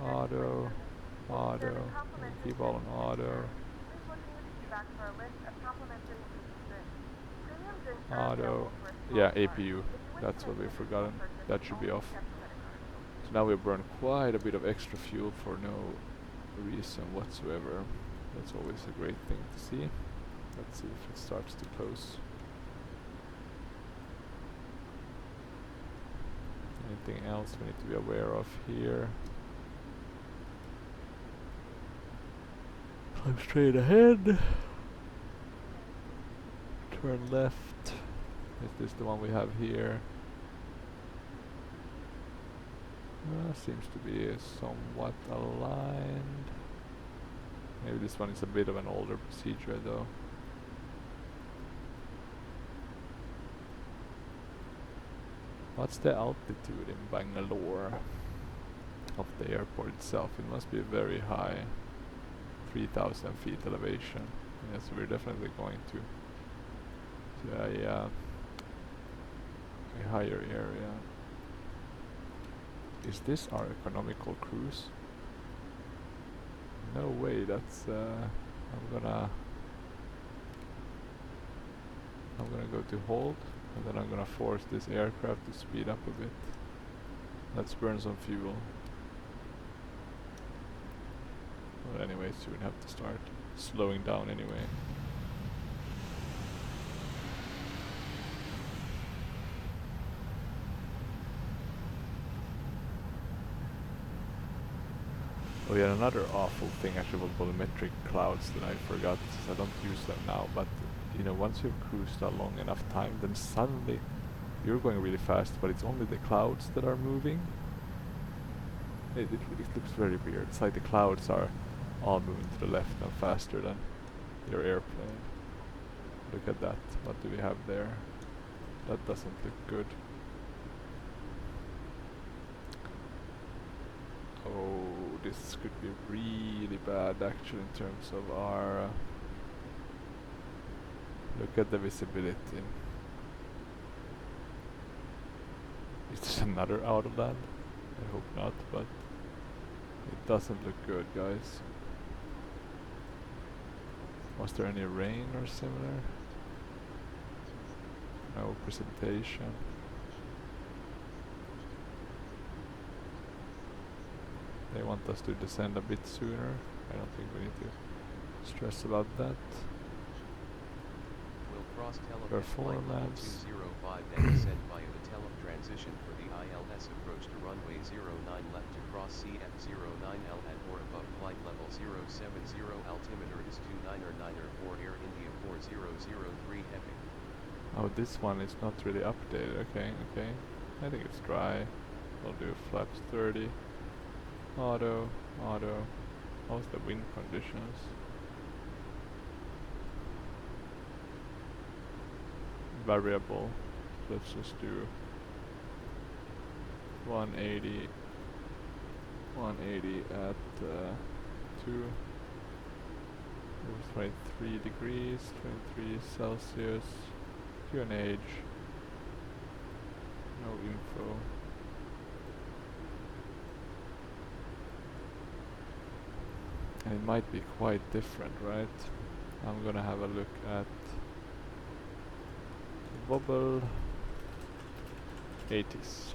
Auto, keep all on auto. Auto, yeah, APU, that's what we've forgotten. That should be off. So now we've burned quite a bit of extra fuel for no reason whatsoever. That's always a great thing to see. Let's see if it starts to close. Anything else we need to be aware of here? Climb straight ahead. Turn left. Is this the one we have here? Seems to be somewhat aligned. Maybe this one is a bit of an older procedure though. What's the altitude in Bangalore of the airport itself? It must be very high. 3,000 feet elevation. Yes, we're definitely going to a higher area. Is this our economical cruise? No way, that's I'm gonna go to hold, and then I'm gonna force this aircraft to speed up a bit. Let's burn some fuel. Well, anyway, soon have to start slowing down anyway. Oh yeah, another awful thing actually was volumetric clouds that I forgot, since I don't use them now, but you know, once you've cruised a long enough time, then suddenly you're going really fast, but it's only the clouds that are moving. It looks very weird. It's like the clouds are all moving to the left and faster than your airplane. Look at that. What do we have there? That doesn't look good. Oh, this could be really bad actually in terms of our... look at the visibility. Is this another out of land? I hope not, but it doesn't look good, guys. Was there any rain or similar? No precipitation. They want us to descend a bit sooner. I don't think we need to stress about that. Will cross telephone Performance. 205 and descend via the tele transition for the ILS approach to runway 09 left to cross CF09L at or above flight level 070, altimeter is 29er 4 Air India 4003 heavy. Oh, this one is not really updated. Okay, okay. I think it's dry. We'll do flaps 30. Auto, auto. How's the wind conditions? Variable. Let's just do 180. 180 at 2. 23 degrees, 23 Celsius. QNH. No info. And it might be quite different, right? I'm gonna have a look at VOBL 80s.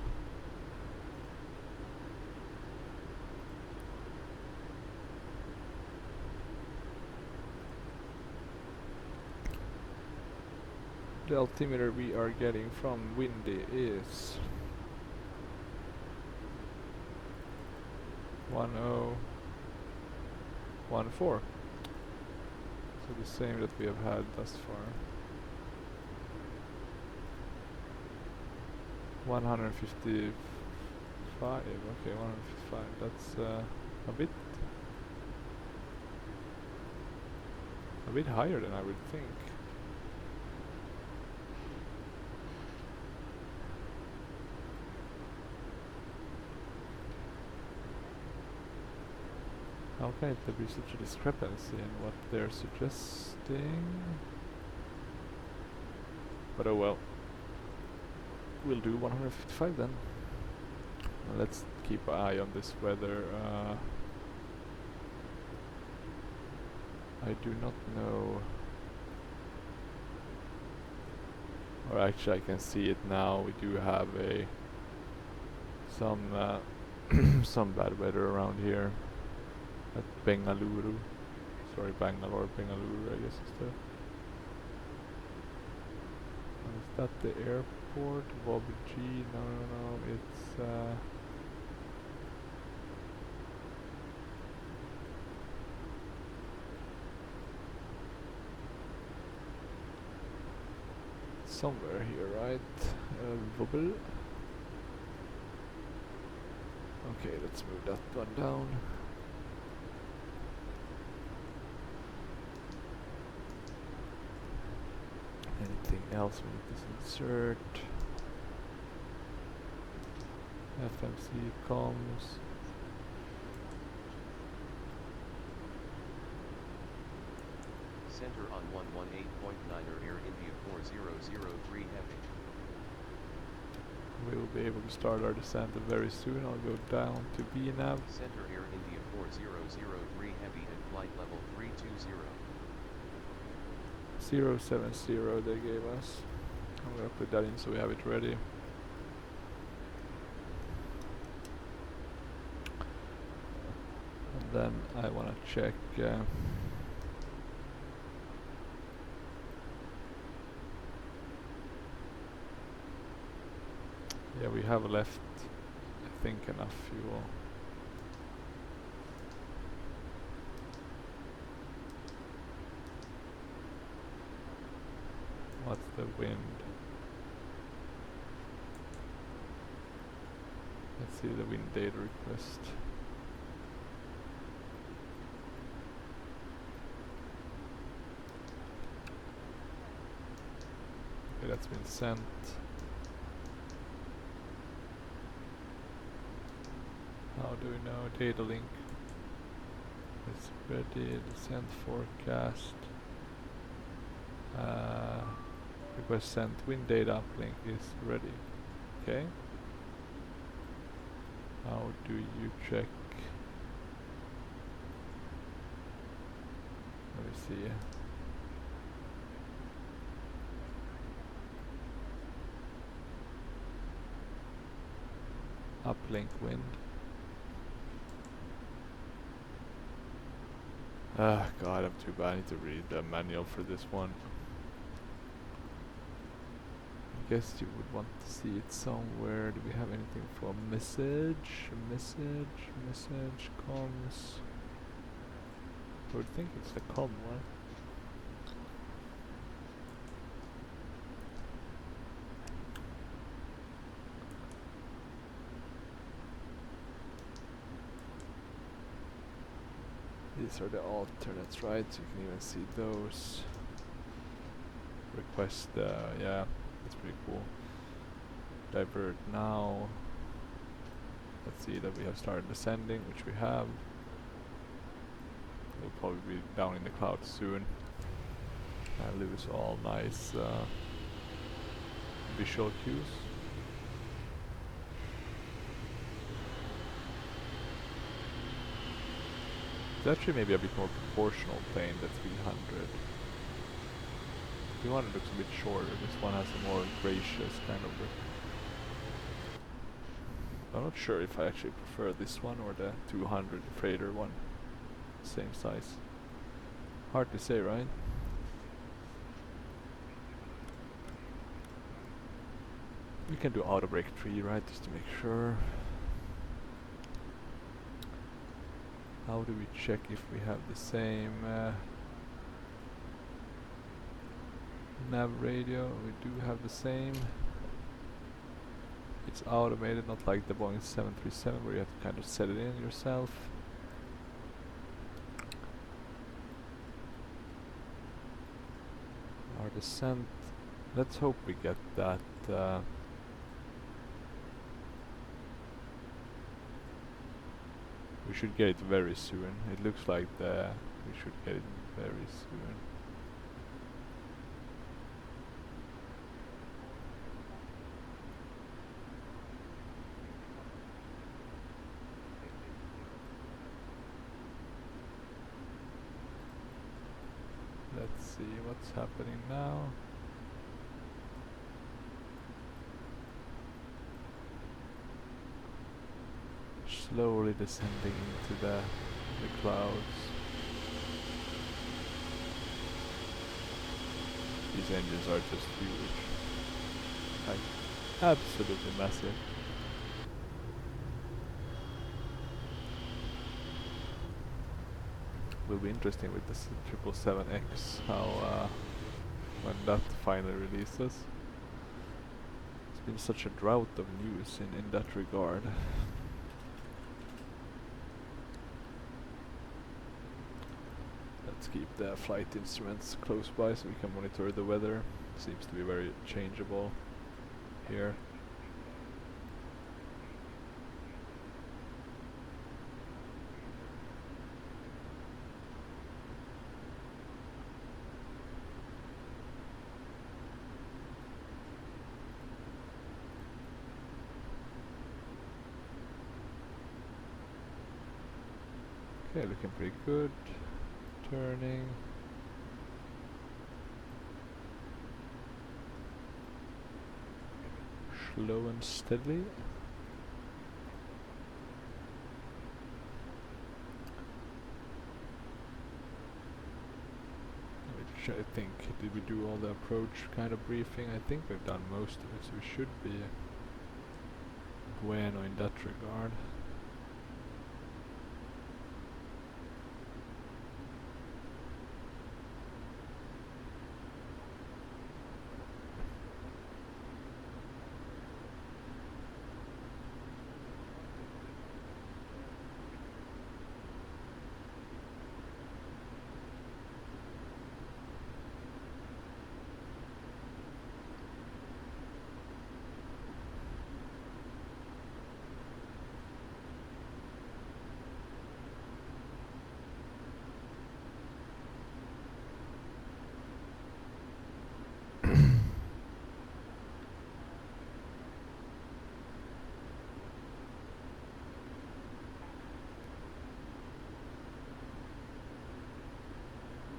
The altimeter we are getting from Windy is 1014. So the same that we have had thus far. 155. Okay, 155. That's a bit higher than I would think. How can there be such a discrepancy in what they're suggesting? But oh well. We'll do 155 then. Let's keep an eye on this weather. I do not know. Or actually I can see it now. We do have some some bad weather around here. At Bengaluru. Sorry, Bangalore, Bengaluru, I guess is the... Is that the airport? VOBG? No, it's... somewhere here, right? VOBL. Okay, let's move that one down. Anything else we need to insert? FMC comms. Center on 118.9er Air India 4003 heavy. We will be able to start our descent very soon. I'll go down to BNAV. Center Air India 4003 heavy at flight level 320. 070 they gave us. I'm gonna put that in so we have it ready. And then I wanna check yeah, we have left, I think, enough fuel. What's the wind? Let's Let's see the wind data request. Okay, that's been sent. How do we know? Data link is ready. The sent forecast. Request sent. Wind data uplink is ready. Okay. How do you check? Let me see. Uplink wind. Ah, God, I'm too bad. I need to read the manual for this one. I guess you would want to see it somewhere. Do we have anything for message? Message, comms. I would think it's the com one. These are the alternates, right? So you can even see those. Request, yeah, that's pretty cool. Divert now. Let's see that we have started descending, which we have. We'll probably be down in the clouds soon. And lose all nice visual cues. It's actually maybe a bit more proportional plane, the 300. 300 looks a bit shorter, this one has a more gracious kind of look. I'm not sure if I actually prefer this one or the 200 freighter one. Same size. Hard to say, right? We can do auto break 3, right, just to make sure. How do we check if we have the same nav radio? We do have the same. It's automated, not like the Boeing 737 where you have to kind of set it in yourself. Our descent, let's hope we get that we should get it very soon. It looks like we should get it very soon. Let's see what's happening now. Slowly descending into the clouds. These engines are just huge. Like, absolutely massive. Will be interesting with this 777X, how when that finally releases. It's been such a drought of news in that regard. Let's keep the flight instruments close by so we can monitor the weather. Seems to be very changeable here. Okay, looking pretty good. Turning. Slow and steadily. Which I think, did we do all the approach kind of briefing? I think we've done most of it, so we should be bueno in that regard.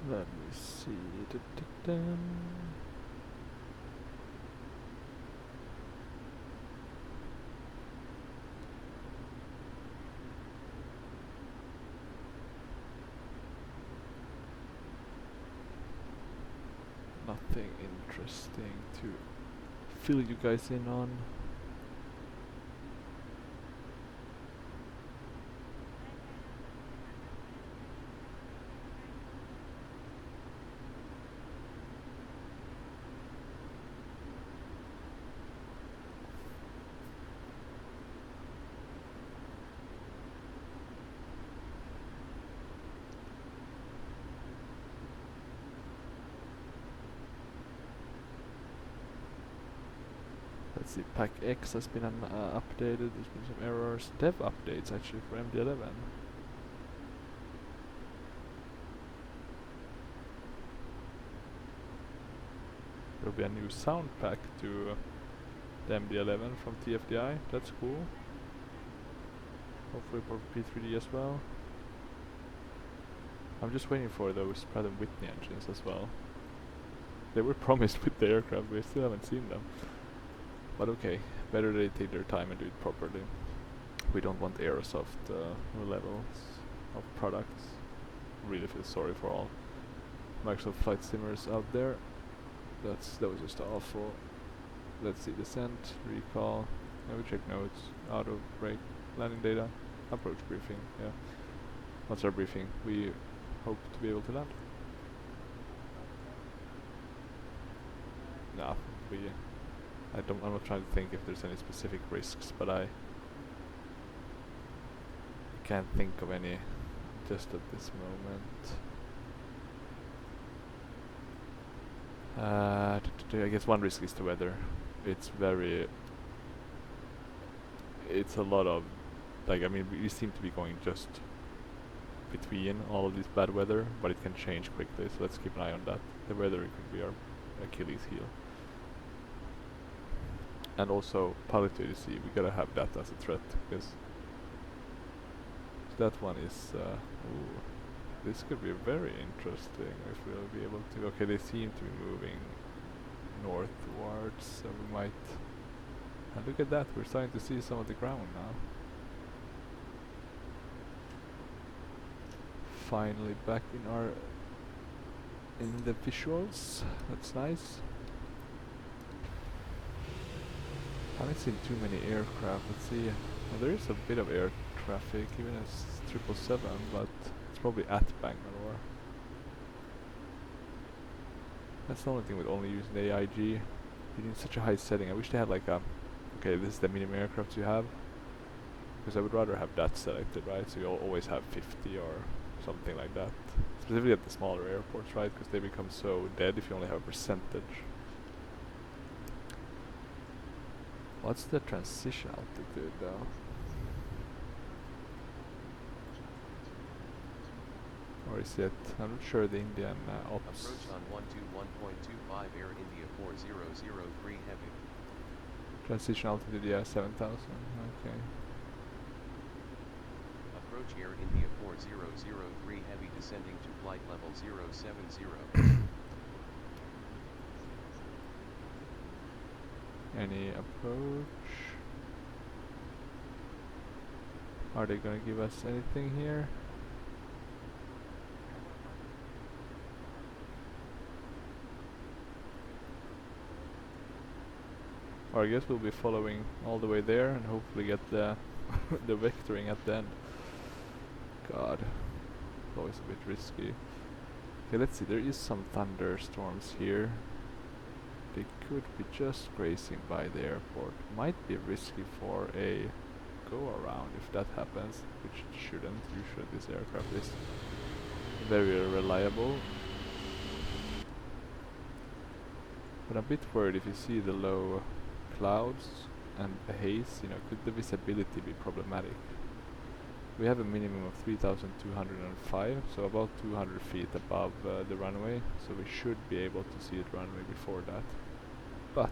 Let me see. Da-da-dum. Nothing interesting to fill you guys in on. Let's see, Pack X has been updated, there's been some errors. Dev updates actually for MD11. There'll be a new sound pack to the MD11 from TFDI, that's cool. Hopefully for P3D as well. I'm just waiting for those Pratt & Whitney engines as well. They were promised with the aircraft, we still haven't seen them. But okay, better they take their time and do it properly. We don't want Aerosoft levels of products. Really feel sorry for all Microsoft flight simmers out there. That was just awful. Let's see, descent, recall, we check notes, auto brake, landing data, approach briefing, yeah. What's our briefing? We hope to be able to land. Nah, I'm not trying to think if there's any specific risks, but I can't think of any just at this moment. I guess one risk is the weather. It's a lot of, like, I mean, we seem to be going just between all of this bad weather, but it can change quickly, so let's keep an eye on that. The weather could be our Achilles heel. And also pilot to ADC, we gotta have that as a threat, because that one is, ooh, this could be very interesting if we'll be able to, okay, they seem to be moving northwards, so we might, and look at that, we're starting to see some of the ground now. Finally back in the visuals, that's nice. I haven't seen too many aircraft, let's see, well, there is a bit of air traffic, even as 777, but it's probably at Bangalore. That's the only thing with only using the AIG, you need such a high setting. I wish they had like a, okay, this is the medium aircraft you have, because I would rather have that selected, right, so you'll always have 50 or something like that. Specifically at the smaller airports, right, because they become so dead if you only have a percentage. What's the transition altitude though? Or is it, I'm not sure, the Indian ops. Approach on 121.25 Air India 4003 Heavy. Transition altitude, yeah, 7,000, okay. Approach Air India 4003 Heavy descending to flight level 070. Any approach? Are they gonna give us anything here? Or I guess we'll be following all the way there and hopefully get the the vectoring at the end. God, it's always a bit risky. Okay, let's see, there is some thunderstorms here. They could be just grazing by the airport. Might be risky for a go around if that happens, which it shouldn't. Usually this aircraft is very reliable. But I'm a bit worried if you see the low clouds and the haze, you know, could the visibility be problematic? We have a minimum of 3,205, so about 200 feet above the runway, so we should be able to see the runway before that. But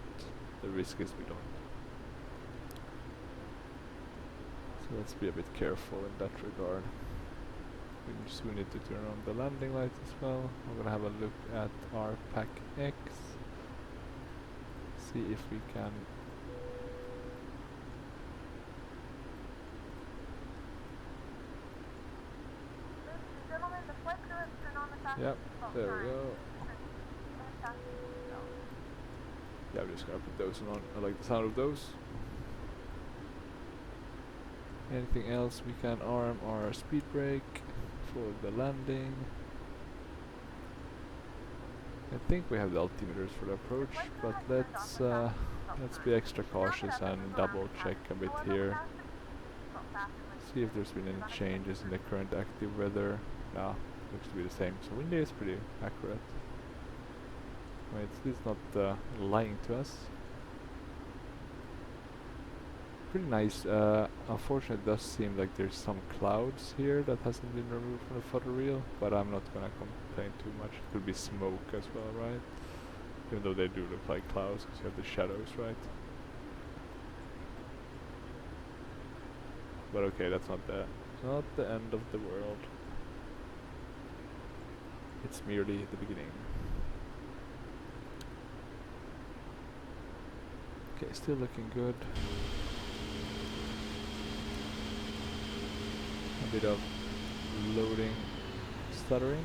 the risk is we don't. So let's be a bit careful in that regard. We soon need to turn on the landing lights as well. I'm gonna have a look at our pack X. See if we can. Ladies and gentlemen, the flight crew has turned on the fasten Yep, seatbelt there we sign. go. And fasten seatbelt. Yeah, I'm just gonna put those on. I like the sound of those. Anything else? We can arm our speed brake for the landing. I think we have the altimeters for the approach, but let's be extra cautious and double check a bit here. See if there's been any changes in the current active weather. Nah, looks to be the same. So wind is pretty accurate. I mean, it's not lying to us. Pretty nice. Unfortunately, it does seem like there's some clouds here that hasn't been removed from the photo reel, but I'm not gonna complain too much. It could be smoke as well, right? Even though they do look like clouds because you have the shadows, right? But okay, that's not the end of the world. It's merely the beginning. Okay, still looking good. A bit of loading, stuttering.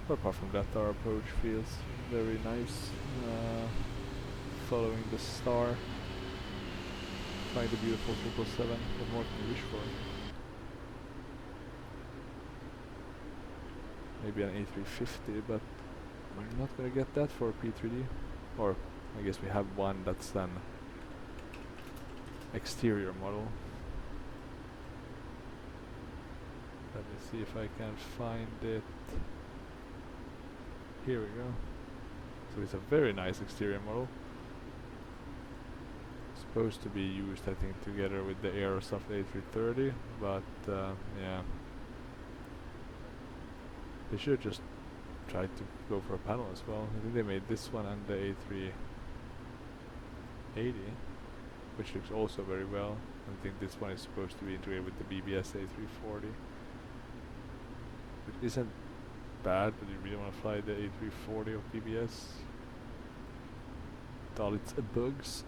But apart from that, our approach feels very nice. Following the star. Find the beautiful 777. What more can you wish for? Maybe an A350, but we're not gonna get that for P3D. Or I guess we have one that's an exterior model. Let me see if I can find it. Here we go. So it's a very nice exterior model. Supposed to be used, I think, together with the Aerosoft A330, but yeah. They should just try to go for a panel as well. I think they made this one and the A380, which looks also very well. I think this one is supposed to be integrated with the BBS A340, which isn't bad, but you really want to fly the A340 of BBS. With all its bugs.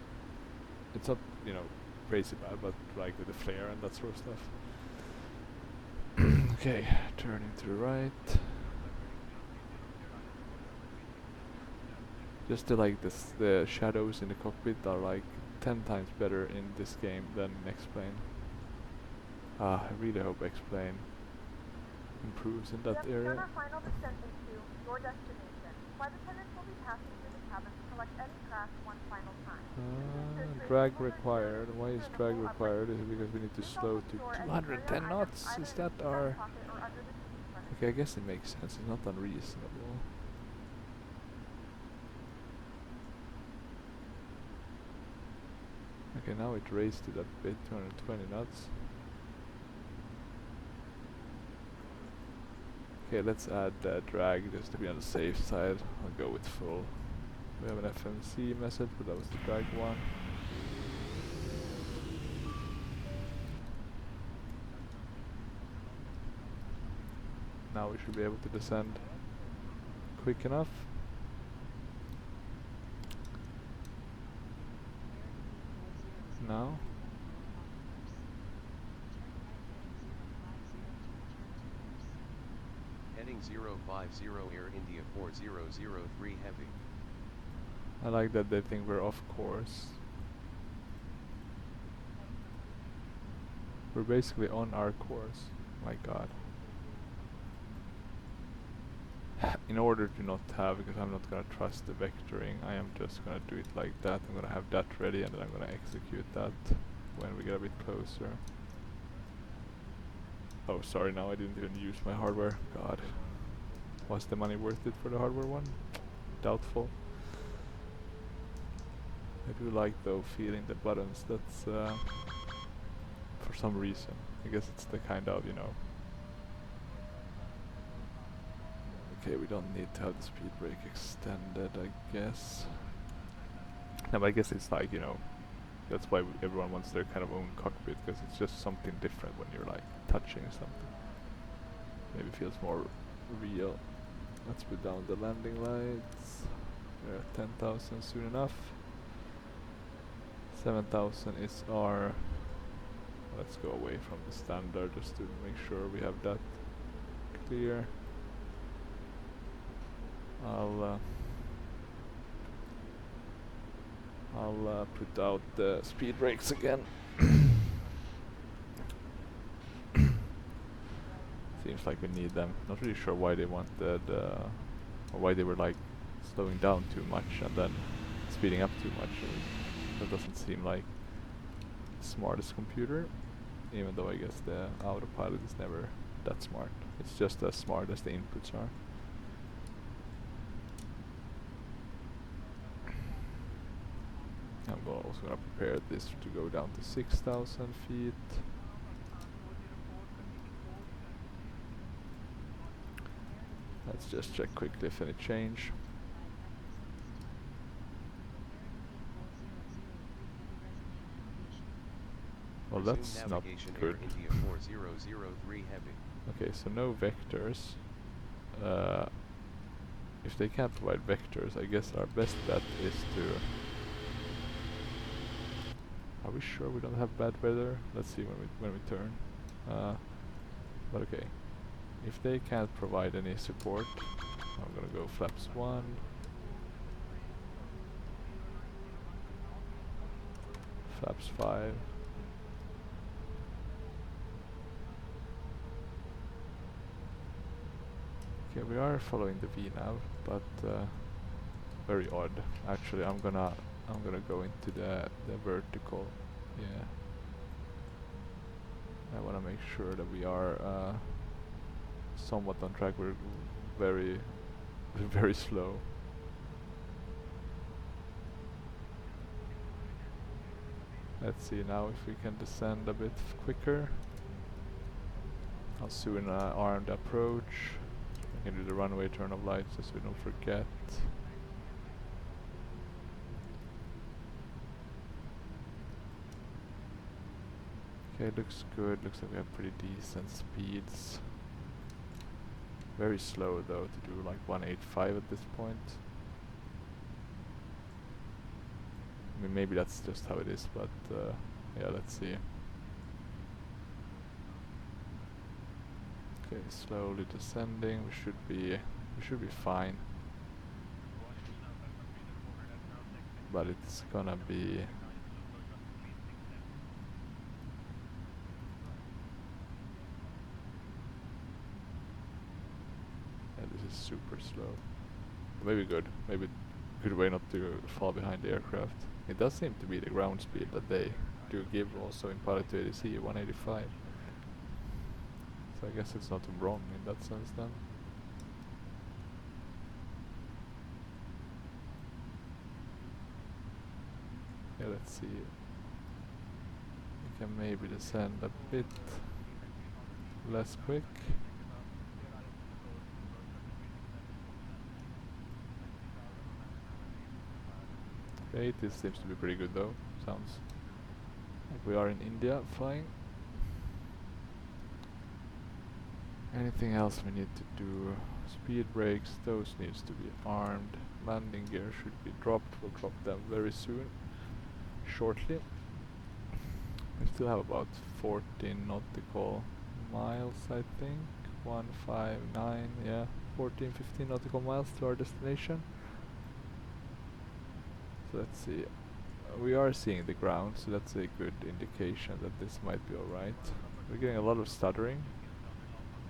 It's not, you know, crazy bad, but like with the flare and that sort of stuff. Okay, turning to the right. Just the shadows in the cockpit are like 10 times better in this game than in X-Plane. I really hope X-Plane improves in that We have begun area. our final descent into your destination. Flight attendants will be passing through the cabin to collect any craft one final time. Drag required. Why is drag required? Is it because we need to slow to 210 knots? Is that our... Okay, I guess it makes sense. It's not unreasonable. Okay, now it raised it a bit, 220 knots. Okay, let's add drag just to be on the safe side. I'll go with full. We have an FMC message, but that was the drag one. Now we should be able to descend quick enough. Now. Heading 050 Air India 4003 Heavy. I like that they think we're off course. We're basically on our course. My god. In order to not have, because I'm not gonna trust the vectoring, I am just gonna do it like that. I'm gonna have that ready and then I'm gonna execute that when we get a bit closer. Oh, sorry, now I didn't even use my hardware. God. Was the money worth it for the hardware one? Doubtful. I do like though feeling the buttons. That's for some reason. I guess it's the kind of, you know. Okay, we don't need to have the speed brake extended, I guess. No, but I guess it's like, you know, That's why everyone wants their kind of own cockpit, because it's just something different when you're like touching something. Maybe feels more real. Let's put down the landing lights. We're at 10,000 soon enough. 7,000 is our... Let's go away from the standard just to make sure we have that clear. I'll put out the speed brakes again. Seems like we need them. Not really sure why they wanted, or why they were like slowing down too much and then speeding up too much. That doesn't seem like the smartest computer, even though I guess the autopilot is never that smart. It's just as smart as the inputs are. I'm also gonna prepare this to go down to 6,000 feet. Let's just check quickly if any change. Well, that's not good. India 4003 heavy. Okay, so no vectors. If they can't provide vectors, I guess our best bet is to... Are we sure we don't have bad weather? Let's see when we turn. But okay, if they can't provide any support, I'm gonna go flaps 1. Flaps 5. Okay, we are following the VNav, but very odd. Actually, I'm gonna go into the vertical. Yeah. I wanna make sure that we are somewhat on track. We're very very slow. Let's see now if we can descend a bit quicker. I'll soon arm the approach. We can do the runway turn of lights just so we don't forget. Okay, looks good. Looks like we have pretty decent speeds. Very slow though to do like 185 at this point. I mean, maybe that's just how it is, but yeah, let's see. Okay, slowly descending. We should be fine. But it's gonna be... Yeah, this is super slow. Maybe good. Maybe good way not to fall behind the aircraft. It does seem to be the ground speed that they do give also in pilot to ADC, 185. So I guess it's not wrong in that sense then. Yeah, let's see. We can maybe descend a bit less quick. Okay, this seems to be pretty good though. Sounds like we are in India flying. Anything else we need to do? Speed brakes, those needs to be armed. Landing gear should be dropped. We'll drop them very soon. Shortly. We still have about 14 nautical miles, I think. 159, yeah. 14, 15 nautical miles to our destination. So let's see. We are seeing the ground, so that's a good indication that this might be alright. We're getting a lot of stuttering.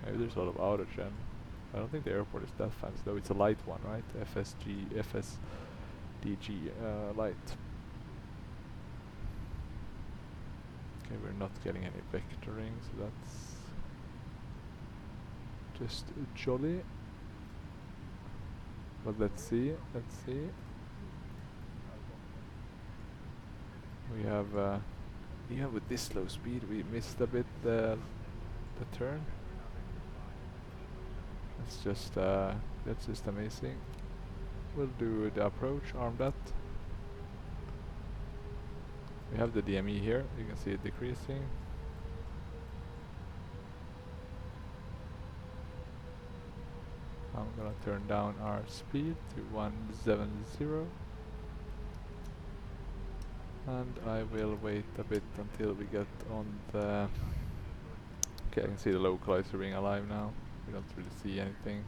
Maybe there's a lot of outage, I don't think the airport is that fancy though. It's a light one, right? FSDG light. Okay, we're not getting any vectoring, so that's just jolly. But let's see. We have, yeah, with this low speed, we missed a bit the turn. That's just amazing. We'll do the approach, arm that. We have the DME here, you can see it decreasing. I'm gonna turn down our speed to 170. And I will wait a bit until we get on the... Okay, I can see the localizer being alive now. We don't really see anything.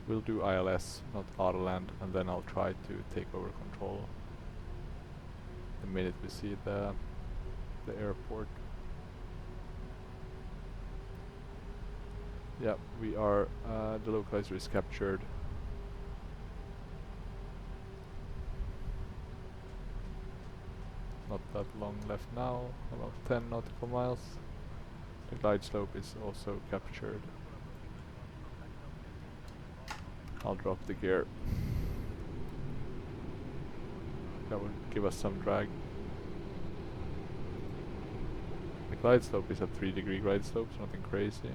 We'll do ILS, not Autoland, and then I'll try to take over control the minute we see the airport. Yeah, we are, the localizer is captured. Not that long left now, about 10 nautical miles. The glide slope is also captured. I'll drop the gear. That will give us some drag. The glide slope is a 3-degree glide slope, so nothing crazy.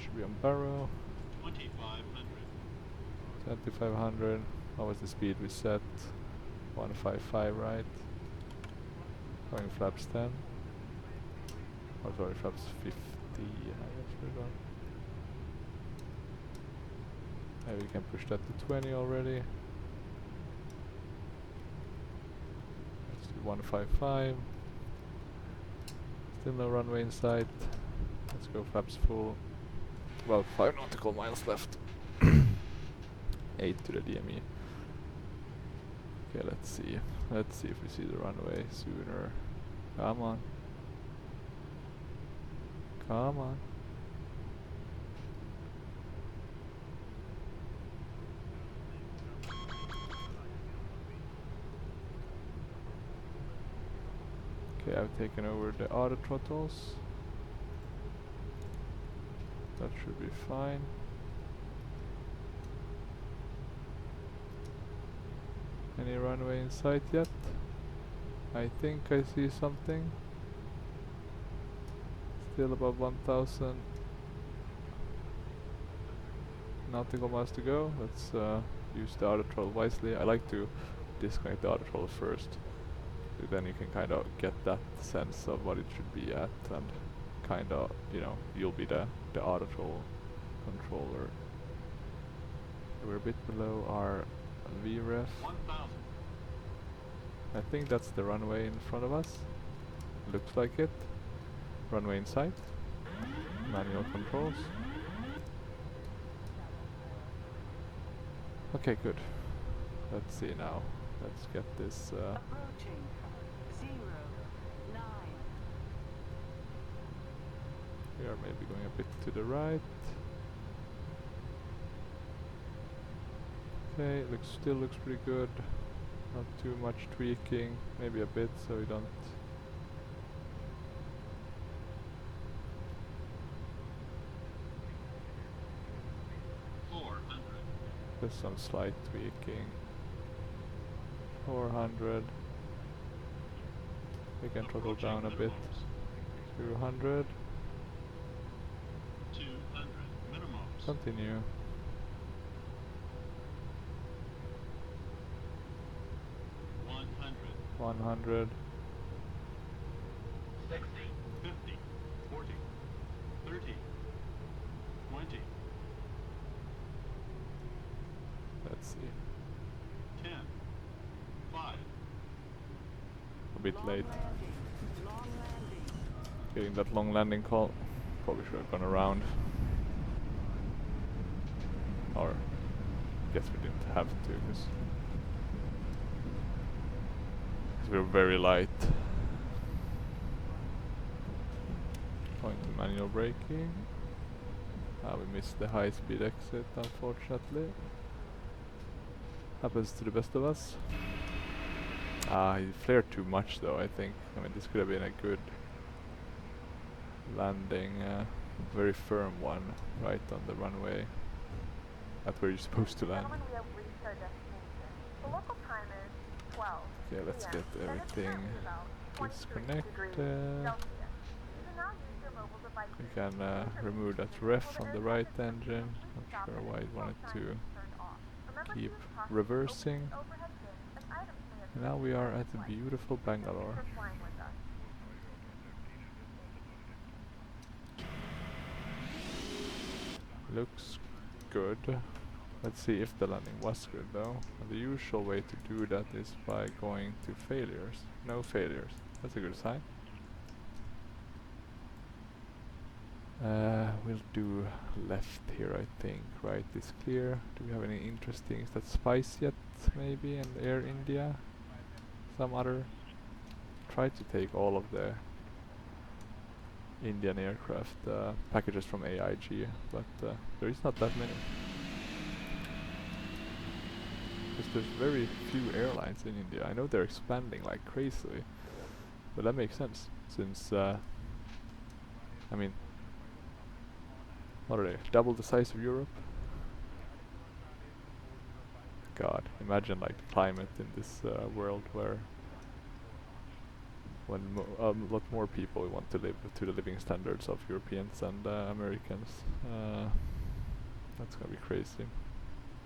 Should be on barrow. 2500. What was the speed we set? 155, right? Going flaps 10. Oh, sorry, flaps 50. I guess we're going. Maybe we can push that to 20 already. Let's do 155. Still no runway in sight. Let's go flaps full. Well, 5 nautical miles left. 8 to the DME. Okay, let's see. Let's see if we see the runway sooner. Come on. Come on. Okay, I've taken over the auto throttles. That should be fine. Any runway in sight yet? I think I see something. Still above 1000 nautical miles to go. Let's use the auto throttle wisely. I like to disconnect the auto throttle first. So then you can kind of get that sense of what it should be at, and kind of, you know, you'll be the auto throttle controller. We're a bit below our VREF. 1000. I think that's the runway in front of us. Looks like it. Runway in sight. Manual controls. Okay, good. Let's see now. Let's get this. Approaching 09. We are maybe going a bit to the right. Okay, still looks pretty good. Not too much tweaking, maybe a bit so we don't. There's some slight tweaking. 400. We can throttle down a bit. 200. 200 minimums. Continue. 100. 60, 50, 40, 30, 20. Let's see. 10, 5. A bit Long late. landing. Long landing. Getting that long landing call. Probably should have gone around. Or, guess we didn't have to, because we're very light. Going to manual braking. We missed the high speed exit, unfortunately. Happens to the best of us. He flared too much though, I think. I mean, this could have been a good landing, very firm one, right on the runway. That's where you're supposed to land. Gentlemen, we have reached our destination. The local time is Okay, let's get everything disconnected. We can remove that ref on the right engine. Not sure why it wanted to keep reversing. And now we are at the beautiful Bangalore. Looks good. Let's see if the landing was good though. And the usual way to do that is by going to failures. No failures. That's a good sign. We'll do left here, I think. Right is clear. Do we have any interesting? Is that Spice yet? Maybe? And Air India? Some other? Try to take all of the Indian aircraft packages from AIG, but there is not that many. Because there's very few airlines in India. I know they're expanding like crazily, but that makes sense since I mean, what are they? Double the size of Europe? God, imagine like the climate in this world where when a lot more people want to live to the living standards of Europeans and Americans. That's gonna be crazy.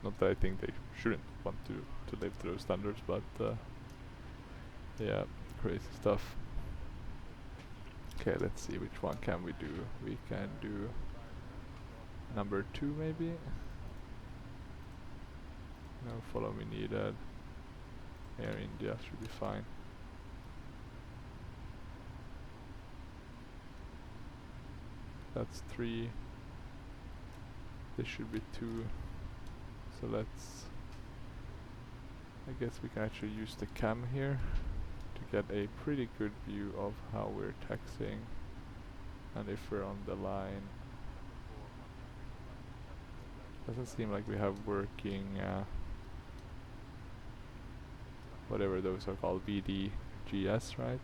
Not that I think they shouldn't want to live to those standards, but yeah, crazy stuff. Okay, let's see, which one can we do? We can do number 2 maybe? No follow me needed. Air India should be fine. That's 3. This should be 2. So let's... I guess we can actually use the cam here to get a pretty good view of how we're taxiing and if we're on the line. Doesn't seem like we have working whatever those are called, VDGS, right?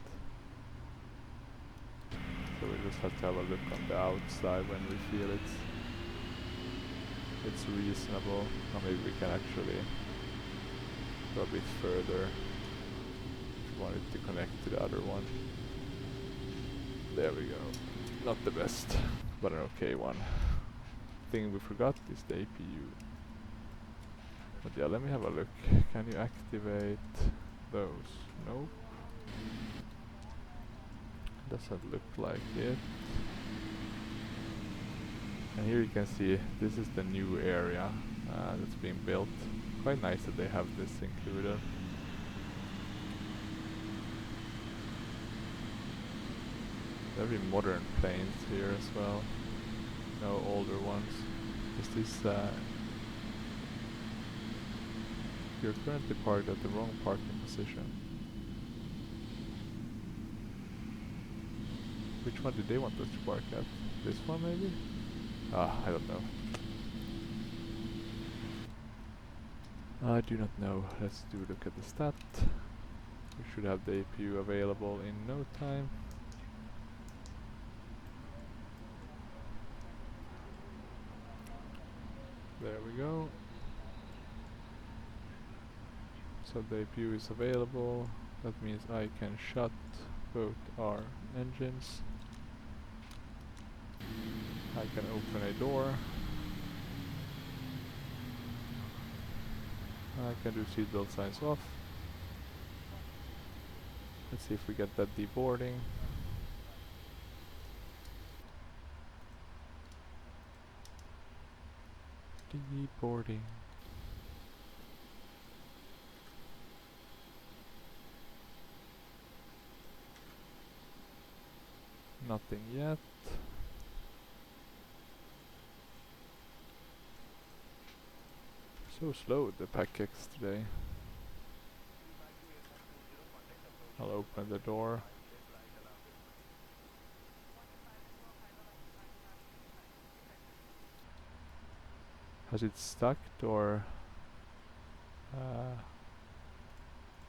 So we just have to have a look on the outside when we feel it's reasonable, or maybe we can actually go a bit further if we wanted to connect to the other one. There we go. Not the best, but an okay one. Thing we forgot is the APU. But yeah, let me have a look. Can you activate those? Nope. Doesn't look like it. And here you can see this is the new area that's being built. Quite nice that they have this included. Very modern planes here as well. No older ones. Is this you're currently parked at the wrong parking position. Which one did they want us to park at? This one maybe? I don't know. I do not know. Let's do a look at the stat. We should have the APU available in no time. There we go. So the APU is available. That means I can shut both our engines. I can open a door. I can do seatbelt signs off. Let's see if we get that deboarding. Deboarding. Nothing yet. So slow the PACX today. I'll open the door. Has it stuck or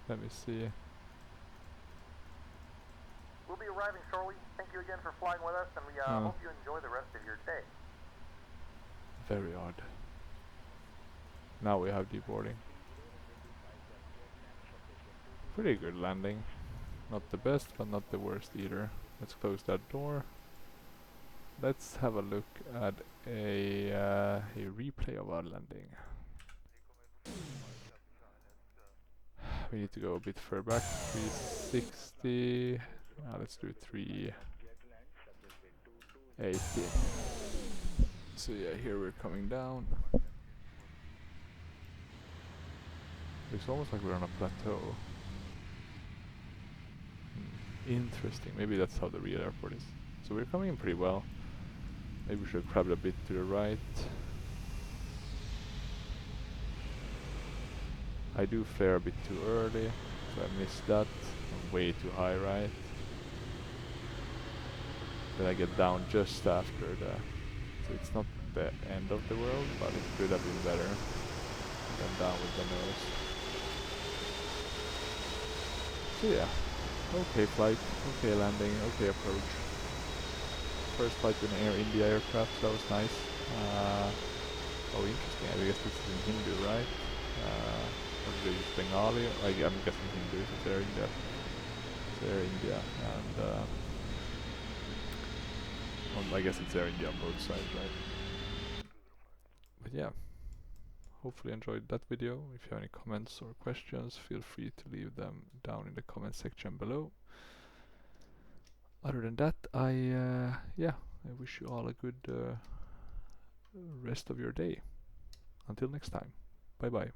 let me see. We'll be arriving shortly. Thank you again for flying with us, and we hope you enjoy the rest of your day. Very odd. Now we have deboarding. Pretty good landing. Not the best, but not the worst either. Let's close that door. Let's have a look at a replay of our landing. We need to go a bit further back. 360. Let's do 380. So yeah, here we're coming down. It's almost like we're on a plateau. Interesting. Maybe that's how the real airport is. So we're coming in pretty well. Maybe we should crab it a bit to the right. I do flare a bit too early, so I missed that. I'm way too high, right? Then I get down just after the... So it's not the end of the world, but it could have been better than down with the nose. So yeah, okay flight, okay landing, okay approach. First flight with an Air India aircraft, so that was nice. Oh interesting, I guess this is in Hindu, right? Or do they use Bengali? I'm guessing Hindu, so it's Air India. It's Air India, and I guess it's Air India on both sides, right? But yeah, hopefully enjoyed that video. If you have any comments or questions, feel free to leave them down in the comment section below. Other than that, I wish you all a good rest of your day. Until next time, bye bye.